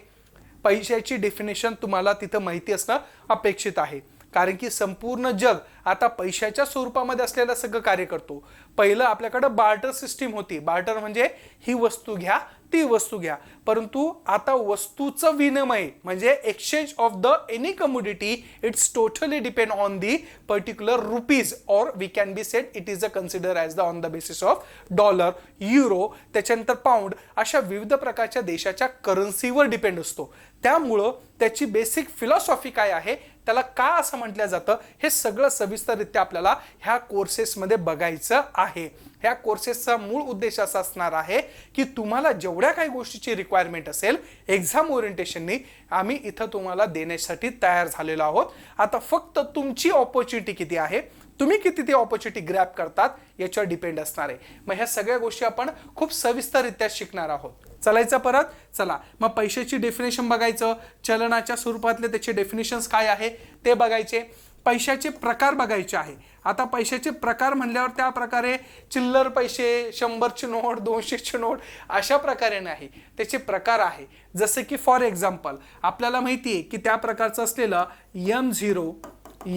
पैशाची डेफिनेशन तुम्हाला तिथं माहिती असणं अपेक्षित आहे, कारण की संपूर्ण जग आता पैशाच्या स्वरूपामध्ये असलेलं सगळं कार्य करतो. पहिलं आपल्याकडे बार्टर सिस्टीम होती. बार्टर म्हणजे ही वस्तू घ्या ती वस्तू घ्या, परंतु आता वस्तूचं विनिमय म्हणजे exchange of the any commodity it's totally depend on the particular rupees और we can be said it is a consider as the on the basis of dollar, euro, त्याच्यानंतर पाऊंड, अशा विविध प्रकारच्या देशाच्या करन्सीवर डिपेंड असतो. त्यामुळं त्याची बेसिक फिलॉसॉफी काय आहे, त्याला का असं म्हटलं जातं, हे सगळं सविस्तररित्या आपल्याला ह्या कोर्सेसमध्ये बघायचं आहे. ह्या कोर्सेसचा मूळ उद्देश असा असणार आहे की तुम्हाला जेवढ्या काही गोष्टीची रिक्वायरमेंट असेल एक्झाम ओरिएंटेशननी आम्ही इथं तुम्हाला देण्यासाठी तयार झालेलो आहोत. आता फक्त तुमची ऑपॉर्च्युनिटी किती आहे, तुम्ही किती ती ऑपॉर्च्युनिटी ग्रॅब करतात याच्यावर डिपेंड असणार आहे. मग ह्या सगळ्या गोष्टी आपण खूप सविस्तररित्या शिकणार आहोत. चलायचं परत? चला. मग पैशाची डेफिनेशन बघायचं, चलनाच्या स्वरूपातले त्याचे डेफिनेशन्स काय आहे ते बघायचे, पैशाचे प्रकार बघायचे आहे. आता पैशाचे प्रकार म्हणल्यावर त्या प्रकारे चिल्लर पैसे, 100ची नोट, 200ची नोट अशा प्रकारे नाही, त्याचे प्रकार आहे. जसं की फॉर एक्झाम्पल आपल्याला माहिती आहे की त्या प्रकारचं असलेलं M0,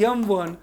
M1,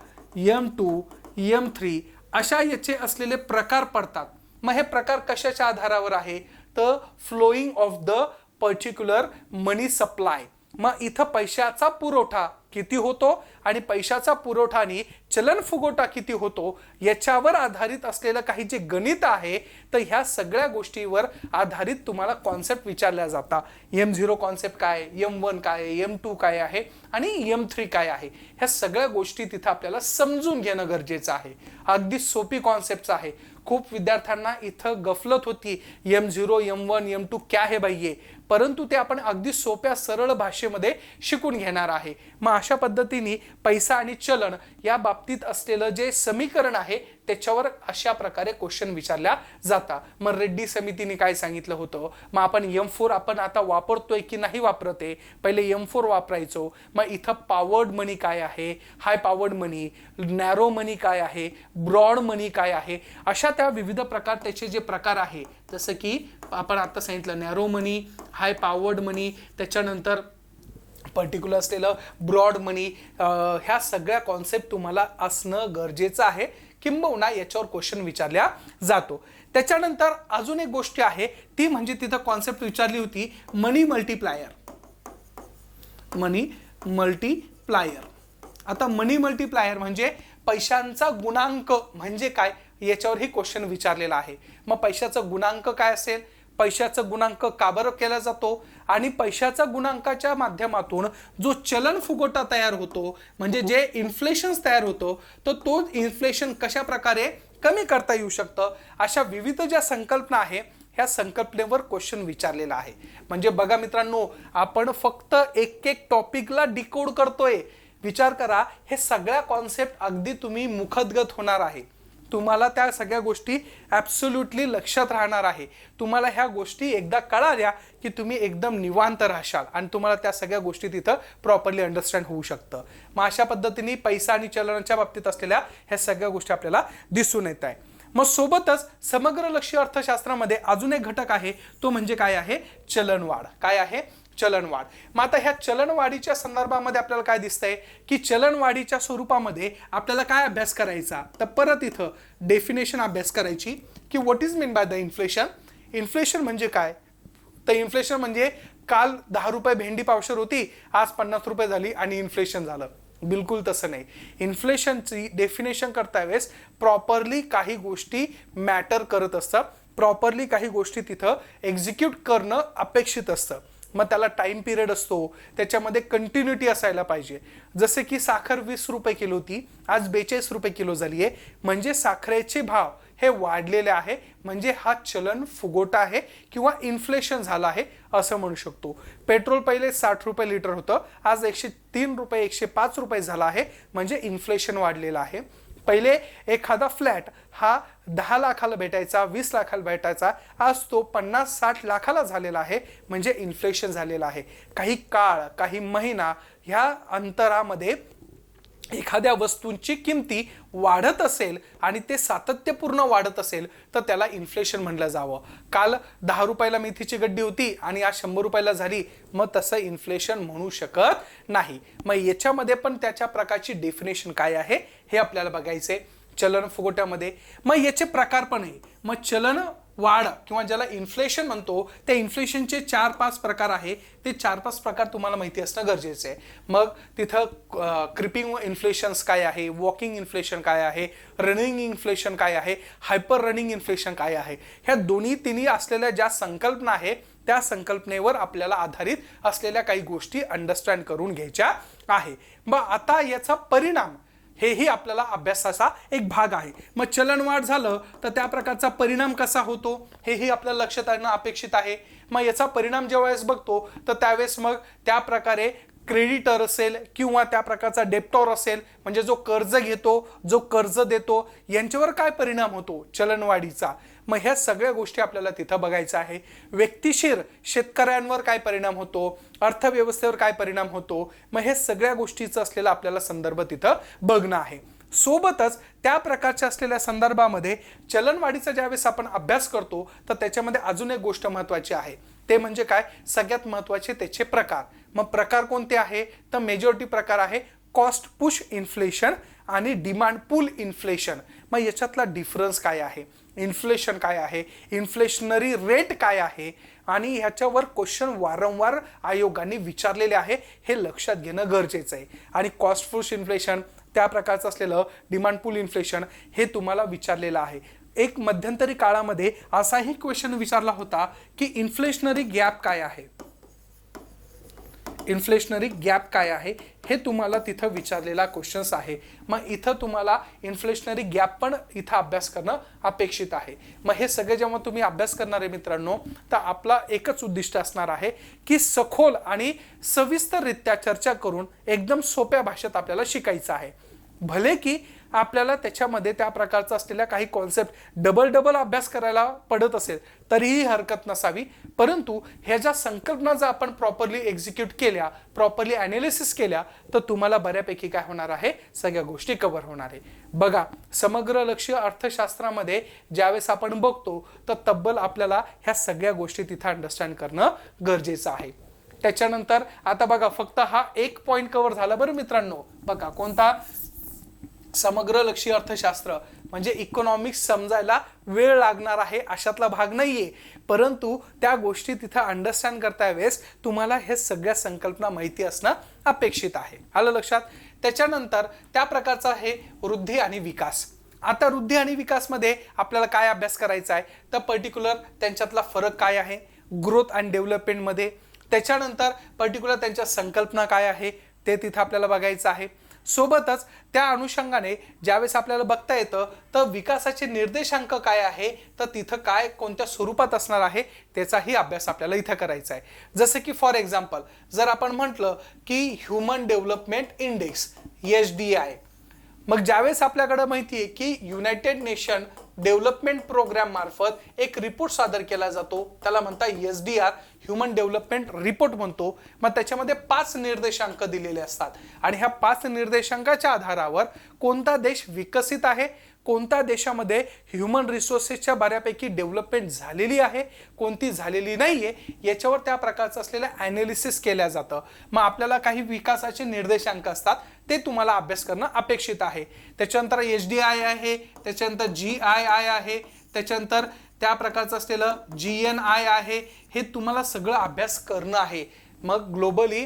M2, M3 अशा याचे असलेले प्रकार पडतात. मग हे प्रकार कशाच्या आधारावर आहे तर flowing of the particular money supply. मग इथं पैशाचा पुरवठा किती होतो आणि पैशाचा पुरवठा आणि चलन फुगवटा किती होतो याच्यावर आधारित असलेलं काही जे गणित आहे तर ह्या सगळ्या गोष्टीवर आधारित तुम्हाला कॉन्सेप्ट विचारल्या जातात. M0 कॉन्सेप्ट काय, M1 काय, M2 काय आहे आणि M3 काय आहे, ह्या सगळ्या गोष्टी तिथं आपल्याला समजून घेणं गरजेचं आहे. अगदी सोपी कॉन्सेप्ट आहे. खूप विद्यार्थ्यांना इथं गफलत होती M0, M1, M2 क्या है भाई ये, परंतु ते आपण अगदी सोप्या सरळ भाषेमध्ये शिकून घेणार आहे. मग अशा पद्धतीने पैसा आणि चलन या बाबतीत असलेलं जे समीकरण आहे त्याच्यावर अशा प्रकारे क्वेश्चन विचारल्या जातात. मग रेड्डी समितीने काय सांगितलं होतं, मग आपण M4 आपण आता वापरतोय की नाही वापरते, पहिले M4 वापरायचो. मग इथं पॉवर्ड मनी काय आहे, हाय पॉवर्ड मनी, नॅरो मनी काय आहे, ब्रॉड मनी काय आहे, अशा त्या विविध प्रकार त्याचे जे प्रकार आहे जसं की आपण आता सांगितलं नॅरो मनी, हाय पॉवर्ड मनी, त्याच्यानंतर पर्टिक्युलर असलेलं ब्रॉड मनी, ह्या सगळ्या कॉन्सेप्ट तुम्हाला असणं गरजेचं आहे, किंबहुना याच्यावर क्वेश्चन विचारल्या जातो. त्याच्यानंतर अजून एक गोष्ट आहे ती म्हणजे तिथं कॉन्सेप्ट विचारली होती मनी मल्टीप्लायर. मनी मल्टीप्लायर. आता मनी मल्टीप्लायर म्हणजे पैशांचा गुणांक म्हणजे काय याच्यावरही क्वेश्चन विचारलेला आहे. मग पैशाचा गुणांक काय असेल, पैशाचा गुणांक का बरं केला जातो आणि पैशाचा गुणांकाच्या माध्यमातून जो चलन फुगवटा तयार होतो म्हणजे जे इन्फ्लेशन तयार होतो तर तो इन्फ्लेशन कशा प्रकारे कमी करता येऊ शकतं, अशा विविध ज्या संकल्पना आहे ह्या संकल्पनेवर क्वेश्चन विचारलेला आहे. म्हणजे बघा मित्रांनो, आपण फक्त एक एक टॉपिकला डिकोड करतोय. विचार करा, हे सगळ्या कॉन्सेप्ट अगदी तुम्ही मुखदगत होणार आहे. तुम्हाला त्या सगळ्या गोष्टी ॲब्सोल्युटली लक्षात राहणार आहे. तुम्हाला ह्या गोष्टी एकदा कळाल्या की तुम्ही एकदम निवांत राहशाल आणि तुम्हाला त्या सगळ्या गोष्टी तिथं प्रॉपरली अंडरस्टँड होऊ शकतं. मग अशा पद्धतीने पैसा आणि चलनाच्या बाबतीत असलेल्या ह्या सगळ्या गोष्टी आपल्याला दिसून येत आहे. मग सोबतच समग्र लक्षी अर्थशास्त्रामध्ये अजून एक घटक आहे, तो म्हणजे काय आहे, चलनवाढ. काय आहे, चलनवाढ. मग आता ह्या चलनवाढीच्या संदर्भामध्ये आपल्याला काय दिसतंय की चलनवाढीच्या स्वरूपामध्ये आपल्याला काय अभ्यास करायचा, तर परत इथं डेफिनेशन अभ्यास करायची की what is mean by the inflation. Inflation म्हणजे काय, तर इन्फ्लेशन म्हणजे काल 10 रुपये भेंडी पावशेर होती, आज 50 रुपये झाली आणि इन्फ्लेशन झालं. बिलकुल तसं नाही. इन्फ्लेशनची डेफिनेशन करता वेळेस प्रॉपरली काही गोष्टी मॅटर करत असतात, प्रॉपरली काही गोष्टी तिथं एक्झिक्यूट करणं अपेक्षित असतं. मग त्याला टाइम पिरियड असतो, त्याच्यामध्ये कंटिन्युटी असायला पाहिजे. जसे की साखर 20 रुपये किलो होती, आज 42 रुपये किलो झाली आहे, म्हणजे साखरेचे भाव हे वाढलेले आहे, म्हणजे हा चलन फुगवटा आहे किंवा इन्फ्लेशन झालं आहे असं म्हणू शकतो. पेट्रोल पहिले 60 रुपये लिटर होतं, आज 103 रुपये 105 रुपये झाला आहे, म्हणजे इन्फ्लेशन वाढलेलं आहे. पहिले एखादा फ्लॅट हा 10 लाखाला भेटायचा, 20 लाखाला भेटायचा, आज तो 50-60 लाखाला झालेला आहे, म्हणजे इन्फ्लेशन झालेलं आहे. काही काळ, काही महिना ह्या अंतरामध्ये एखाद्या वस्तूंची किमती वाढत असेल आणि ते सातत्यपूर्ण वाढत असेल तर त्याला इन्फ्लेशन म्हणलं जावं. काल 10 रुपयाला मेथीची गड्डी होती आणि आज 100 रुपयाला झाली, मग तसं इन्फ्लेशन म्हणू शकत नाही. मग याच्यामध्ये पण त्याच्या प्रकारची डेफिनेशन काय आहे हे आपल्याला बघायचे चलन फुगवट्यामध्ये. मग याचे प्रकार पण आहे. मग चलन वाढ किंवा ज्याला इन्फ्लेशन म्हणतो, त्या इन्फ्लेशनचे 4-5 प्रकार आहे. ते 4-5 प्रकार तुम्हाला माहिती असणं गरजेचं आहे. मग तिथं क्रिपिंग इन्फ्लेशन्स काय आहे, वॉकिंग इन्फ्लेशन काय आहे, रनिंग इन्फ्लेशन काय आहे, हायपर रनिंग इन्फ्लेशन काय आहे, ह्या तिन्ही असलेल्या ज्या संकल्पना आहे त्या संकल्पनेवर आपल्याला आधारित असलेल्या काही गोष्टी अंडरस्टँड करून घ्यायच्या आहे. मग आता याचा परिणाम हेही आपल्याला अभ्यासाचा एक भाग आहे. मग चलनवाढ झालं तर त्या प्रकारचा परिणाम कसा होतो हेही आपल्याला लक्षात आणणं अपेक्षित आहे. मग याचा परिणाम जेव्हा बघतो तर त्यावेळेस मग त्या प्रकारे क्रेडिटर असेल किंवा त्या प्रकारचा डेप्टॉर असेल, म्हणजे जो कर्ज घेतो, जो कर्ज देतो, यांच्यावर काय परिणाम होतो चलनवाढीचा. मग ह्या सगळ्या गोष्टी आपल्याला तिथं बघायचं आहे. व्यक्तिशीर शेतकऱ्यांवर काय परिणाम होतो, अर्थव्यवस्थेवर काय परिणाम होतो, मग हे सगळ्या गोष्टीचं असलेला आपल्याला संदर्भ तिथं बघणं आहे. सोबतच त्या प्रकारच्या असलेल्या संदर्भामध्ये चलनवाढीचा ज्यावेळेस आपण अभ्यास करतो तर त्याच्यामध्ये अजून एक गोष्ट महत्त्वाची आहे, ते म्हणजे काय, सगळ्यात महत्त्वाचे त्याचे प्रकार. मग प्रकार कोणते आहे, तर मेजॉरिटी प्रकार आहे कॉस्ट पुश इन्फ्लेशन आणि डिमांड पुल इन्फ्लेशन. मग याच्यातला डिफरन्स काय आहे, इन्फ्लेशन काय आहे, इन्फ्लेशनरी रेट काय आहे, आणि ह्याच्यावर क्वेश्चन वारंवार आयोगाने विचारलेले आहे, हे लक्षात घेणं गरजेचं आहे. आणि कॉस्ट पुश इन्फ्लेशन त्या प्रकारचं असलेलं डिमांड पुल इन्फ्लेशन हे तुम्हाला विचारलेलं आहे. एक मध्यंतरी काळामध्ये असाही क्वेश्चन विचारला होता की इन्फ्लेशनरी गॅप काय आहे, इन्फ्लेशनरी गॅप काय आहे, हे तुम्हाला तिथं विचारलेला क्वेश्चन्स आहे. मग इथं तुम्हाला इन्फ्लेशनरी गॅप पण इथं अभ्यास करणं अपेक्षित आहे. मग हे सगळे जेव्हा तुम्ही अभ्यास करणार आहे मित्रांनो, तर आपला एकच उद्दिष्ट असणार आहे की सखोल आणि सविस्तररित्या चर्चा करून एकदम सोप्या भाषेत आपल्याला शिकायचं आहे. भले की आपल्याला त्याच्यामध्ये त्या प्रकारचा असलेल्या काही कॉन्सेप्ट डबल अभ्यास करायला पडत असेल तरीही हरकत नसावी, परंतु ह्या ज्या संकल्पना जर आपण प्रॉपरली एक्झिक्यूट केल्या, प्रॉपरली ॲनालिसिस केल्या, तर तुम्हाला बऱ्यापैकी काय होणार आहे, सगळ्या गोष्टी कव्हर होणार आहे. बघा, समग्र लक्ष्य अर्थशास्त्रामध्ये ज्यावेळेस आपण बघतो तर तब्बल आपल्याला ह्या सगळ्या गोष्टी तिथं अंडरस्टँड करणं गरजेचं आहे. त्याच्यानंतर आता बघा, फक्त हा एक पॉईंट कव्हर झाला बरं मित्रांनो. बघा, कोणता, समग्र लक्षी अर्थशास्त्र म्हणजे इकॉनॉमिक्स समजायला वेळ लागणार आहे अशातला भाग नाहीये, परंतु त्या गोष्टी तिथं अंडरस्टँड करता वेळेस तुम्हाला हे सगळ्या संकल्पना माहिती असणं अपेक्षित आहे. आलं लक्षात. त्याच्यानंतर त्या प्रकारचा आहे वृद्धी आणि विकास. आता वृद्धी आणि विकासमध्ये आपल्याला काय अभ्यास करायचा आहे, तर पर्टिक्युलर त्यांच्यातला फरक काय आहे ग्रोथ अँड डेव्हलपमेंटमध्ये. त्याच्यानंतर पर्टिक्युलर त्यांच्या संकल्पना काय आहे ते तिथं आपल्याला बघायचं आहे. सोबतच त्या अनुषंगाने ज्यावेळेस आपल्याला बघता येतं तर विकासाचे निर्देशांक काय आहे, तर तिथं काय कोणत्या स्वरूपात असणार आहे त्याचाही अभ्यास आपल्याला इथं करायचा आहे. जसं की फॉर एक्झाम्पल जर आपण म्हटलं की ह्युमन डेव्हलपमेंट इंडेक्स HDI, मग ज्यावेळेस आपल्याकडे माहिती आहे की युनायटेड नेशन डेव्हलपमेंट प्रोग्राम मार्फत एक रिपोर्ट सादर केला जातो, त्याला म्हणतात SDR, ह्युमन डेव्हलपमेंट रिपोर्ट म्हणतो. मग त्याच्यामध्ये 5 निर्देशांक दिलेले असतात आणि ह्या 5 निर्देशांकाच्या आधारावर कोणता देश विकसित आहे, कोणत्या देशामध्ये ह्युमन रिसोर्सेसच्या बऱ्यापैकी डेव्हलपमेंट झालेली आहे, कोणती झालेली नाहीये, याच्यावर त्या प्रकारचं असलेलं ॲनालिसिस केलं जातं. मग आपल्याला काही विकासाचे निर्देशांक असतात, ते तुम्हाला अभ्यास करणं अपेक्षित आहे. त्याच्यानंतर HDI आहे, त्याच्यानंतर GII आहे, त्याच्यानंतर त्या प्रकारचं असलेलं GNI आहे. हे तुम्हाला सगळं अभ्यास करणं आहे. मग ग्लोबली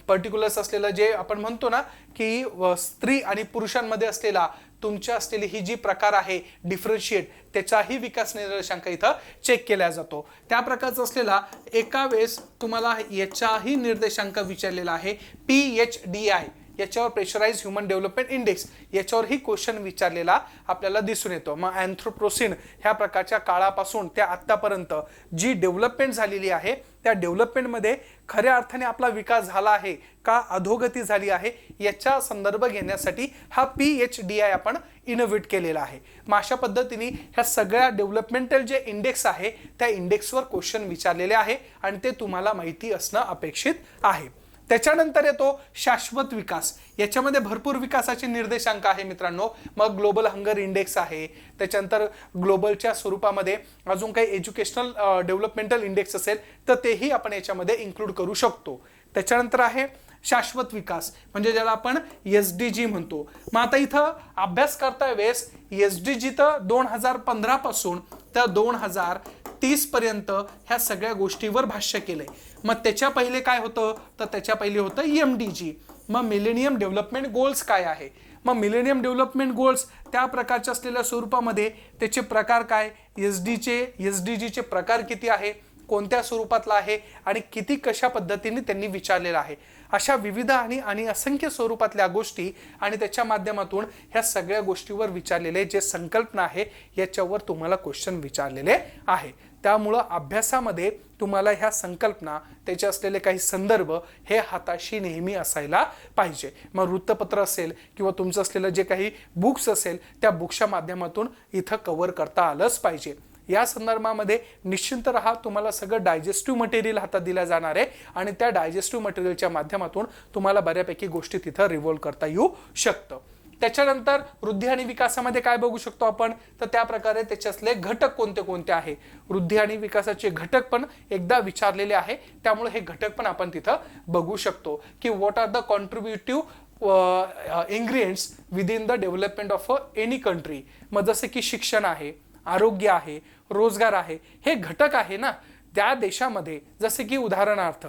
पर्टिक्युलर्स असलेलं जे आपण म्हणतो ना की स्त्री आणि पुरुषांमध्ये असलेला तुमच्या असलेली ही जी प्रकार आहे डिफरन्शिएट, त्याचाही विकास निर्देशांक इथं चेक केला जातो. त्या प्रकारचा असलेला एका वेळेस तुम्हाला याचाही निर्देशांक विचारलेला आहे PHDI, याच्यावर प्रेशराइज ह्युमन डेव्हलपमेंट इंडेक्स, याच्यावरही क्वेश्चन विचारलेला आपल्याला दिसून येतो. मग अँथ्रोपोसेन ह्या प्रकारच्या काळापासून त्या आत्तापर्यंत जी डेव्हलपमेंट झालेली आहे, त्या डेव्हलपमेंटमध्ये खऱ्या अर्थाने आपला विकास झाला आहे का अधोगती झाली आहे, याचा संदर्भ घेण्यासाठी हा PHDI आपण इनोव्हेट केलेला आहे. मग अशा पद्धतीने ह्या सगळ्या डेव्हलपमेंटल जे इंडेक्स आहे त्या इंडेक्सवर क्वेश्चन विचारलेले आहे आणि ते तुम्हाला माहिती असणं अपेक्षित आहे. त्याच्यानंतर येतो शाश्वत विकास. याच्यामध्ये भरपूर विकासाचे निर्देशांक आहे मित्रांनो. मग ग्लोबल हंगर इंडेक्स आहे, त्याच्यानंतर ग्लोबलच्या स्वरूपामध्ये अजून काही एज्युकेशनल डेव्हलपमेंटल इंडेक्स असेल तर तेही आपण याच्यामध्ये इन्क्लूड करू शकतो. त्याच्यानंतर आहे शाश्वत विकास, म्हणजे ज्याला आपण SDG म्हणतो. मग आता इथं अभ्यास करता वेळेस SDG तर 2015 पासून तर 2030 पर्यंत ह्या सगळ्या गोष्टीवर भाष्य केलंय. मग त्याच्या पहिले काय होतं तर त्याच्या पहिले होतं MDG. मग मिलेनियम डेव्हलपमेंट गोल्स काय आहे. मग मिलेनियम डेव्हलपमेंट गोल्स त्या प्रकारच्या असलेल्या स्वरूपामध्ये त्याचे प्रकार काय, SDG चे प्रकार किती आहे, कोणत्या स्वरूपातला आहे आणि किती कशा पद्धतीने त्यांनी विचारलेला आहे. अशा विविध आणि असंख्य स्वरूपातल्या गोष्टी आणि त्याच्या माध्यमातून ह्या सगळ्या गोष्टीवर विचारलेले जे संकल्पना आहे याच्यावर तुम्हाला क्वेश्चन विचारलेले आहे. त्यामुळं अभ्यासामध्ये तुम्हाला ह्या संकल्पना, त्याचे असलेले काही संदर्भ हे हाताशी नेहमी असायला पाहिजे. मग वृत्तपत्र असेल किंवा तुमचं असलेलं जे काही बुक्स असेल त्या बुक्सच्या माध्यमातून इथं कव्हर करता आलंच पाहिजे. या संदर्भामध्ये निश्चिंत राहा, तुम्हाला सगळं डायजेस्टिव्ह मटेरियल हातात दिलं जाणार आहे आणि त्या डायजेस्टिव्ह मटेरियलच्या माध्यमातून तुम्हाला बऱ्यापैकी गोष्टी तिथं रिव्हॉल्व करता येऊ शकतं. त्याच्यानंतर वृद्धी आणि विकासामध्ये काय बघू शकतो आपण तर त्या प्रकारे त्याच्यातले घटक कोणते कोणते आहे. वृद्धी आणि विकासाचे घटक पण एकदा विचारलेले आहे, त्यामुळे हे घटक पण आपण तिथं बघू शकतो की what are the contributive ingredients within the development of any country. मग जसे की शिक्षण आहे, आरोग्य आहे, रोजगार आहे, हे घटक आहे ना त्या देशामध्ये. जसे की उदाहरणार्थ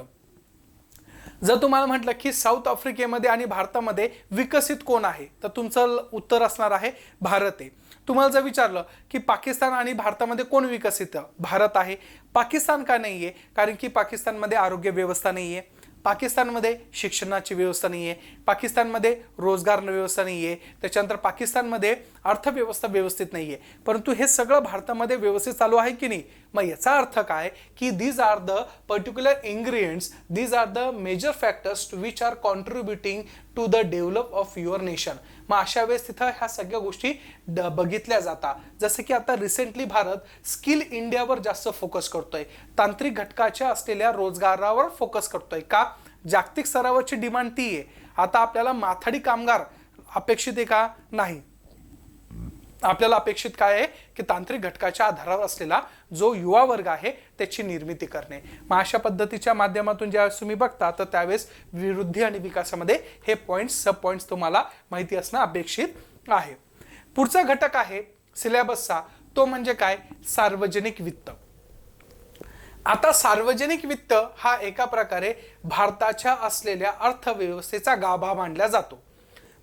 जर तुम्हाला म्हटलं की साऊथ आफ्रिकेमध्ये आणि भारतामध्ये विकसित कोण आहे तर तुमचं उत्तर असणार आहे भारत आहे. तुम्हाला जर विचारलं की पाकिस्तान आणि भारतामध्ये कोण विकसित, भारत आहे. पाकिस्तान का नाहीये, कारण की पाकिस्तानमध्ये आरोग्य व्यवस्था नाहीये, पाकिस्तानमध्ये शिक्षणाची व्यवस्था नाहीये, पाकिस्तानमध्ये रोजगार व्यवस्था नाहीये, त्याच्यानंतर पाकिस्तानमध्ये अर्थव्यवस्था व्यवस्थित नाहीये. परंतु हे सगळं भारतामध्ये व्यवस्थित चालू आहे की नाही. मग याचा अर्थ काय की these are the particular ingredients, these are the major factors which are contributing to the develop of your nation. मग अशा वेळेस तिथं ह्या सगळ्या गोष्टी बघितल्या जातात. जसं की आता रिसेंटली भारत स्किल इंडियावर जास्त फोकस करतोय, तांत्रिक घटकाच्या असलेल्या रोजगारावर फोकस करतोय. का, जागतिक स्तरावरची डिमांड ती आहे. आता आपल्याला माथाडी कामगार अपेक्षित आहे का, नाही. आपल्याला अपेक्षित काय आहे की तांत्रिक घटकाच्या आधारावर असलेला जो युवा वर्ग आहे त्याची निर्मिती करणे. मग अशा पद्धतीच्या माध्यमातून ज्यावेळेस तुम्ही बघता तर त्यावेळेस वृद्धी आणि विकासामध्ये हे पॉइंट्स सब पॉइंट्स तुम्हाला माहिती असणं अपेक्षित आहे. पुढचा घटक आहे सिलेबसचा, तो म्हणजे काय, सार्वजनिक वित्त. आता सार्वजनिक वित्त हा एका प्रकारे भारताच्या असलेल्या अर्थव्यवस्थेचा गाभा मानला जातो.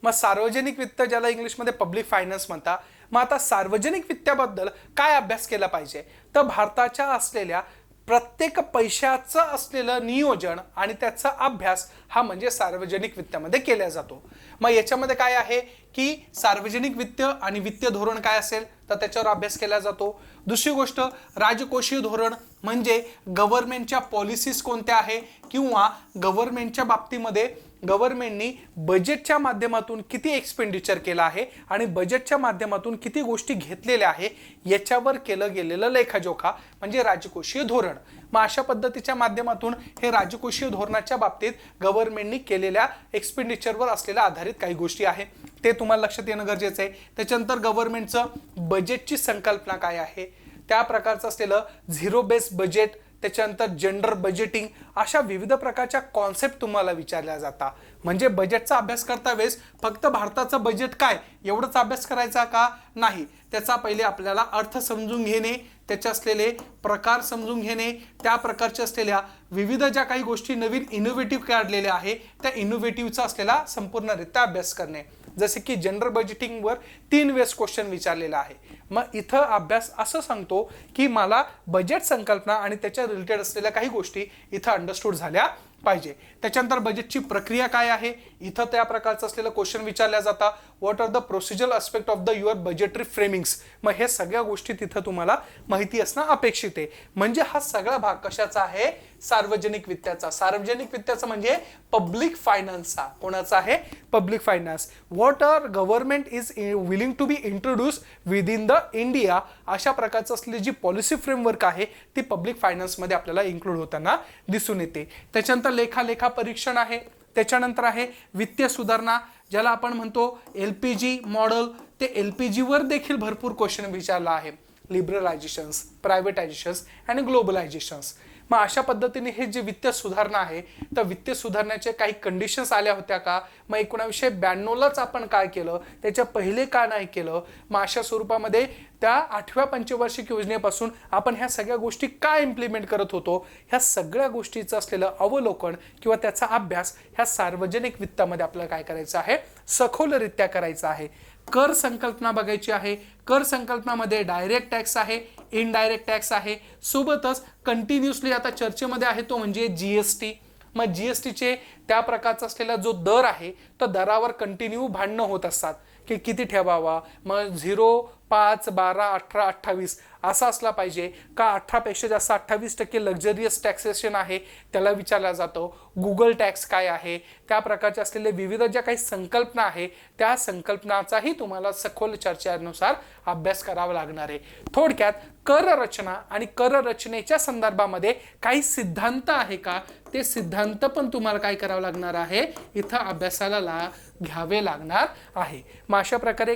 मग सार्वजनिक वित्त ज्याला इंग्लिशमध्ये पब्लिक फायनान्स म्हणतात. मग आता सार्वजनिक वित्ताबद्दल काय अभ्यास केला पाहिजे तर भारताच्या असलेल्या प्रत्येक पैशाचं असलेलं नियोजन आणि त्याचा अभ्यास हा म्हणजे सार्वजनिक वित्तामध्ये केला जातो. मग याच्यामध्ये काय आहे की सार्वजनिक वित्त आणि वित्तीय धोरण काय असेल तर त्याच्यावर अभ्यास केला जातो. दुसरी गोष्ट राजकोषीय धोरण म्हणजे गव्हर्नमेंटच्या पॉलिसीज कोणत्या आहे किंवा गव्हर्नमेंटच्या बाबतीमध्ये गव्हर्नमेंटनी बजेटच्या माध्यमातून किती एक्सपेंडिचर केला आहे आणि बजेटच्या माध्यमातून किती गोष्टी घेतलेल्या आहे याच्यावर केलं गेलेलं लेखाजोखा म्हणजे राजकोषीय धोरण। मग अशा पद्धतीच्या माध्यमातून हे राजकोषीय धोरणाच्या बाबतीत गव्हर्नमेंटनी केलेल्या एक्सपेंडिचरवर असलेल्या आधारित काही गोष्टी आहे ते तुम्हाला लक्षात येणं गरजेचं आहे। त्याच्यानंतर गव्हर्नमेंटचं बजेटची संकल्पना काय आहे, त्या प्रकारचं असलेलं झिरो बेस बजेट, त्याच्यानंतर जेंडर बजेटिंग, अशा विविध प्रकारच्या कॉन्सेप्ट तुम्हाला विचारल्या जातात। म्हणजे बजेटचा अभ्यास करता वेळेस फक्त भारताचं बजेट काय एवढंच अभ्यास करायचा का नाही, त्याचा पहिले आपल्याला अर्थ समजून घेणे, त्याचे असलेले प्रकार समजून घेणे, त्या प्रकारच्या असलेल्या विविध ज्या काही गोष्टी नवीन इनोव्हेटिव्ह काढलेल्या आहे त्या इनोव्हेटिव्हचा असलेला संपूर्णरित्या अभ्यास करणे। जसे की जेंडर बजेटिंगवर 3 वेळेस क्वेश्चन विचारलेला आहे। मग इथं अभ्यास असं सांगतो की मला बजेट संकल्पना आणि त्याच्या रिलेटेड असलेल्या काही गोष्टी इथं अंडरस्टूड झाल्या पाहिजे। त्याच्यानंतर बजेटची प्रक्रिया काय आहे इथं त्या प्रकारचं असलेलं क्वेश्चन विचारल्या जातात। What are the procedural aspect of the your budgetary framings, मग हे सगळ्या गोष्टी तिथं तुम्हाला माहिती असणं अपेक्षित आहे। म्हणजे हा सगळा भाग कशाचा आहे, सार्वजनिक वित्ताचा। सार्वजनिक वित्ताचा म्हणजे पब्लिक फायनान्सचा, कोणाचा आहे, public finance. What are government is willing to be introduce with in the India, अशा प्रकारचं असलेली जी पॉलिसी फ्रेमवर्क आहे ती पब्लिक फायनान्स मध्ये आपल्याला इन्क्लूड होताना दिसून येते। त्याच्यानंतर लेखा परीक्षण आहे, त्याच्यानंतर आहे वित्तीय सुधारणा ज्याला आपण म्हणतो LPG मॉडेल, ते LPG वर देखील भरपूर क्वेश्चन विचारला आहे। लिबरलायझेशन्स, प्रायव्हेटायझेशन्स आणि ग्लोबलायझेशन्स। मग अशा पद्धतीने हे जे वित्तीय सुधारणा आहे तर वित्तीय सुधारण्याचे काही कंडिशन्स आल्या होत्या का, मग 1992लाच आपण काय केलं, त्याच्या पहिले का नाही केलं, मग अशा स्वरूपामध्ये त्या 8व्या पंचवार्षिक योजनेपासून आपण ह्या सगळ्या गोष्टी काय इम्प्लिमेंट करत होतो, ह्या सगळ्या गोष्टीचं असलेलं अवलोकन किंवा त्याचा अभ्यास ह्या सार्वजनिक वित्तामध्ये आपल्याला काय करायचं आहे, सखोलरित्या करायचा आहे। कर संकल्पना बघायची आहे। कर संकल्पनामध्ये डायरेक्ट टॅक्स आहे, इनडायरेक्ट टॅक्स आहे, सोबतच कंटिन्युअसली आता चर्चेमध्ये आहे तो म्हणजे GST। मग GSTचे त्या प्रकारचा असलेला जो दर आहे तर दरावर कंटिन्यू भांडणं होत असतात की किती ठेवावा, मग 0, 5, 12, 18, 28 असा असला पाहिजे का, 18 पेक्षा जास्त 28% लक्झरियस टॅक्सेशन आहे त्याला विचारला जातो। गुगल टॅक्स काय आहे, त्या प्रकारचे असलेले विविध ज्या काही संकल्पना आहे त्या संकल्पनाचाही तुम्हाला सखोल चर्चेनुसार अभ्यास करावा लागणार आहे। थोडक्यात कर रचना आणि कर रचनेच्या संदर्भामध्ये काही सिद्धांत आहे का, ते सिद्धांत पण तुम्हाला काय करावं लागणार आहे, इथं अभ्यासाला घ्यावे लागणार आहे। मग अशा प्रकारे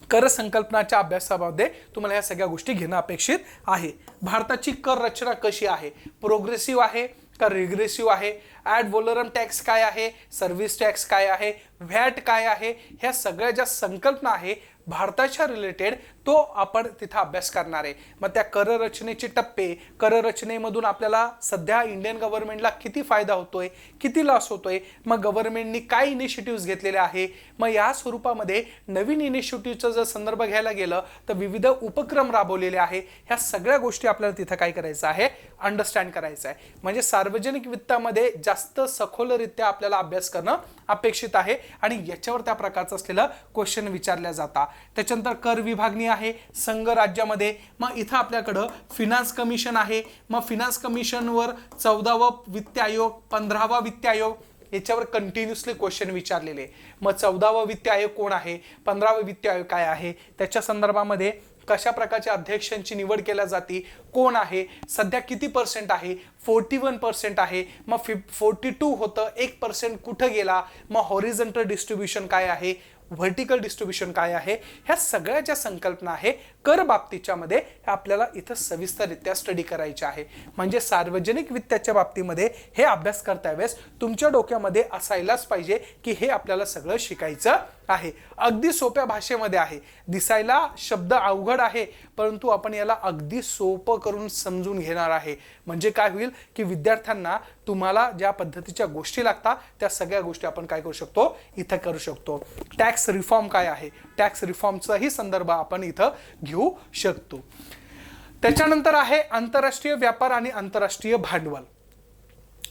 कर संकल्पनाच्या अभ्यासामध्ये तुम्हाला ह्या सगळ्या गोष्टी घेणं अपेक्षित आहे। भारताची कर रचना कशी आहे, प्रोग्रेसिव्ह आहे का रिग्रेसिव्ह आहे, ॲड व्हॅलोरम टॅक्स काय आहे, सर्व्हिस टॅक्स काय आहे, व्हॅट काय आहे, ह्या सगळ्या ज्या संकल्पना आहे भारताच्या रिलेटेड तो आपण तिथं अभ्यास करणार आहे। मग त्या कर रचनेचे टप्पे, कर रचनेमधून आपल्याला सध्या इंडियन गव्हर्नमेंटला किती फायदा होतोय, किती लॉस होतोय, मग गव्हर्नमेंटनी काय इनिशिएटिव्ह घेतलेले आहे, मग या स्वरूपामध्ये नवीन इनिशिएटिव्हचा जर संदर्भ घ्यायला गेलं तर विविध उपक्रम राबवलेले आहे। ह्या सगळ्या गोष्टी आपल्याला तिथं काय करायचं आहे, अंडरस्टँड करायचं आहे। म्हणजे सार्वजनिक वित्तामध्ये जास्त सखोलरित्या आपल्याला अभ्यास करणं अपेक्षित आहे आणि याच्यावर त्या प्रकारचं असलेलं क्वेश्चन विचारल्या जातात। त्याच्यानंतर कर विभागणी आहे संघ राज्यामध्ये, मग इथं आपल्याकडं फिनान्स कमिशन आहे, मग फिनान्स कमिशनवर 14वा वित्त आयोग, 15वा वित्त आयोग याच्यावर कंटिन्युअसली क्वेश्चन विचारलेले। मग 14वा वित्त आयोग कोण आहे, 15वा वित्त आयोग काय आहे, त्याच्या संदर्भामध्ये कशा प्रकारच्या अध्यक्षांची निवड केल्या जाते, कोण आहे, सध्या किती % आहे, 41% आहे, मग 42 होतं, 1% कुठं गेला, मग हॉरिझॉन्टल डिस्ट्रीब्युशन काय आहे, व्हर्टिकल डिस्ट्रीब्युशन काय आहे, ह्या सगळ्या ज्या संकल्पना आहे कर बाबतीच्या मध्ये आपल्याला इथं सविस्तररित्या स्टडी करायचे आहे। म्हणजे सार्वजनिक वित्ताच्या बाबतीमध्ये हे अभ्यास करता वेळेस तुमच्या डोक्यामध्ये असायलाच पाहिजे की हे आपल्याला सगळं शिकायचं आहे। अगदी सोप्या भाषेमध्ये आहे, दिसायला शब्द अवघड आहे परंतु आपण याला अगदी सोपं करून समजून घेणार आहे। म्हणजे काय होईल की विद्यार्थ्यांना तुम्हाला ज्या पद्धतीच्या गोष्टी लागतात त्या सगळ्या गोष्टी आपण काय करू शकतो, इथं करू शकतो। टॅक्स रिफॉर्म काय आहे, टॅक्स रिफॉर्मचाही संदर्भ आपण इथं घेऊ शकतो। त्याच्यानंतर आहे आंतरराष्ट्रीय व्यापार आणि आंतरराष्ट्रीय भांडवल।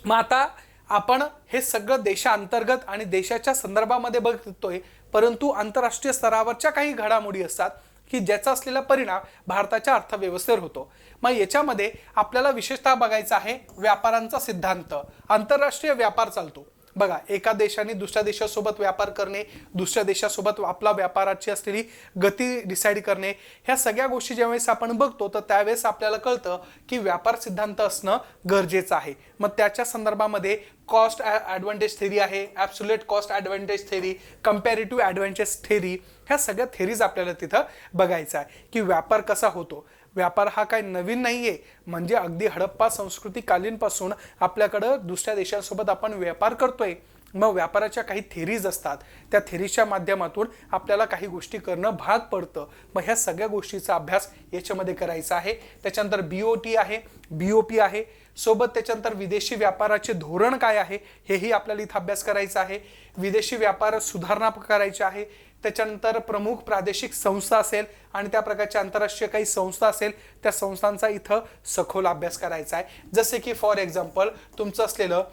मग आता आपण हे सगळं देशांतर्गत आणि देशाच्या संदर्भामध्ये बघतोय, परंतु आंतरराष्ट्रीय स्तरावरच्या काही घडामोडी असतात की ज्याचा असलेला परिणाम भारताच्या अर्थव्यवस्थेवर होतो। मग याच्यामध्ये आपल्याला विशेषतः बघायचा आहे व्यापारांचा सिद्धांत। आंतरराष्ट्रीय व्यापार चालतो, बघा, एका देशाने दुसऱ्या देशासोबत व्यापार करणे, दुसऱ्या देशासोबत आपला व्यापाराची असलेली गती डिसाईड करणे, ह्या सगळ्या गोष्टी ज्यावेळेस आपण बघतो तर त्यावेळेस आपल्याला कळतं की व्यापार सिद्धांत असणं गरजेचं आहे. मग त्याच्या संदर्भामध्ये कॉस्ट ॲडव्हान्टेज थेरी आहे, absolute cost advantage theory, comparative advantage theory, ह्या सगळ्या थेरीज आपल्याला तिथं बघायचं आहे की व्यापार कसा होतो. व्यापार हा काही नवीन नाहीये, म्हणजे अगदी हडप्पा संस्कृती कालीनपासून आपल्याकडं दुसऱ्या देशांसोबत आपण व्यापार करतोय. मग व्यापाराच्या काही थेरीज असतात, त्या थेरीजच्या माध्यमातून आपल्याला काही गोष्टी करणं भाग पडतं. मग ह्या सगळ्या गोष्टीचा अभ्यास याच्यामध्ये करायचा आहे. त्याच्यानंतर BOT आहे, BOP आहे, सोबत त्याच्यानंतर विदेशी व्यापाराचे धोरण काय आहे हेही आपल्याला इथं अभ्यास करायचा आहे. विदेशी व्यापार सुधारणा करायची आहे. त्याच्यानंतर प्रमुख प्रादेशिक संस्था असेल आणि त्या प्रकारच्या आंतरराष्ट्रीय काही संस्था असेल, त्या संस्थांचा इथं सखोल अभ्यास करायचा आहे. जसे की फॉर एक्झाम्पल तुमचं असलेलं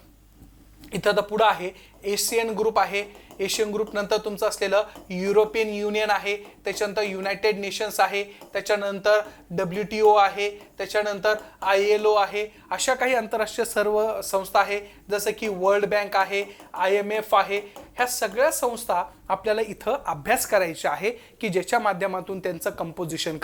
इथं तर पुढं आहे एशियन ग्रुप आहे, एशियन ग्रुप नंतर तुमचं असलेलं युरोपियन युनियन आहे, त्याच्यानंतर युनायटेड नेशन्स आहे, त्याच्यानंतर WTO आहे, त्याच्यानंतर ILO आहे. अशा काही आंतरराष्ट्रीय सर्व संस्था आहे, जसं की वर्ल्ड बँक आहे, IMF आहे. ह्या सगळ्या संस्था आपल्याला इथं अभ्यास करायच्या आहे की ज्याच्या माध्यमातून त्यांचं कंपोजिशन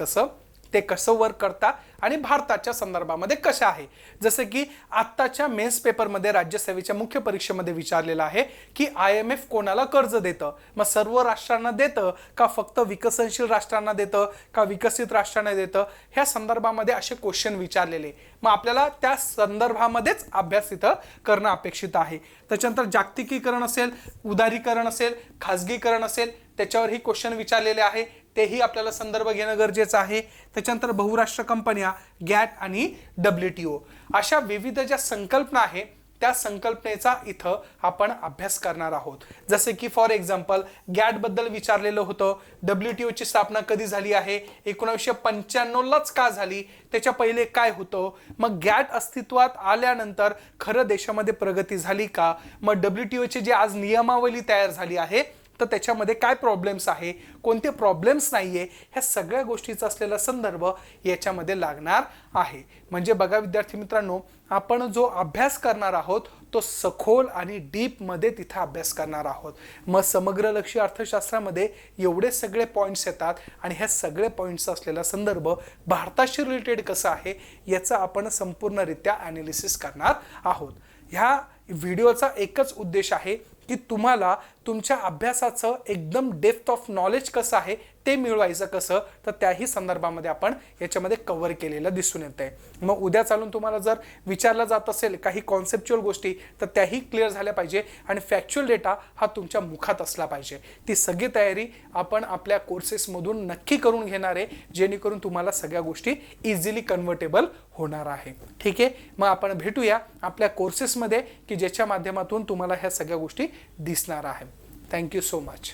ते कसं वर्क करतात आणि भारताच्या संदर्भामध्ये कशा आहे. जसं की आत्ताच्या मेन्स पेपरमध्ये राज्यसेवेच्या मुख्य परीक्षेमध्ये विचारलेलं आहे की IMF कोणाला कर्ज देतं, मग सर्व राष्ट्रांना देतं का फक्त विकसनशील राष्ट्रांना देतं का विकसित राष्ट्रांना देतं, ह्या संदर्भामध्ये असे क्वेश्चन विचारलेले. मग आपल्याला त्या संदर्भामध्येच अभ्यास इथं करणं अपेक्षित आहे. त्याच्यानंतर जागतिकीकरण असेल, उदारीकरण असेल, खाजगीकरण असेल, त्याच्यावरही क्वेश्चन विचारलेले आहे, तेही आपल्याला संदर्भ घेणं गरजेचं आहे. त्याच्यानंतर बहुराष्ट्र कंपन्या, गॅट आणि WTO, अशा विविध ज्या संकल्पना आहे त्या संकल्पनेचा इथं आपण अभ्यास करणार आहोत. जसे की फॉर एक्झाम्पल गॅट बद्दल विचारलेलं होतं, WTO ची स्थापना कधी झाली आहे, 1995लाच का झाली, त्याच्या पहिले काय होतं, मग गॅट अस्तित्वात आल्यानंतर खरं देशामध्ये प्रगती झाली का, मग WTO ची जी आज नियमावली तयार झाली आहे तर त्याच्यामध्ये काय प्रॉब्लेम्स आहे, कोणते प्रॉब्लेम्स नाहीये, ह्या सगळ्या गोष्टीचा असलेला संदर्भ याच्यामध्ये लागणार आहे. म्हणजे बघा विद्यार्थी मित्रांनो, आपण जो अभ्यास करणार आहोत तो सखोल आणि डीप मध्ये तिथे अभ्यास करणार आहोत. मग समग्रलक्षी अर्थशास्त्रामध्ये एवढे सगळे पॉइंट्स येतात आणि ह्या सगळे पॉइंट्सचा असलेला संदर्भ भारताशी रिलेटेड कसा आहे याचा आपण संपूर्णरित्या ॲनालिसिस करणार आहोत. ह्या व्हिडिओचा एकच उद्देश आहे की तुम्हाला तुमच्या अभ्यासाचं एकदम डेप्थ ऑफ नॉलेज कसं आहे ते मिळवायचं कसं, तर त्याही संदर्भामध्ये आपण याच्यामध्ये कव्हर केलेलं दिसून येतंय. मग उद्या चालून तुम्हाला जर विचारला जात असेल काही कॉन्सेप्च्युअल गोष्टी तर त्याही क्लिअर झाल्या पाहिजे आणि फॅक्च्युअल डेटा हा तुमच्या मुखात असला पाहिजे. ती सगळी तयारी आपण आपल्या कोर्सेसमधून नक्की करून घेणार आहे, जेणेकरून तुम्हाला सगळ्या गोष्टी इझिली कन्व्हर्टेबल होणार आहे. ठीक आहे, मग आपण भेटूया आपल्या कोर्सेसमध्ये की ज्याच्या माध्यमातून तुम्हाला ह्या सगळ्या गोष्टी दिसणार आहे. Thank you so much.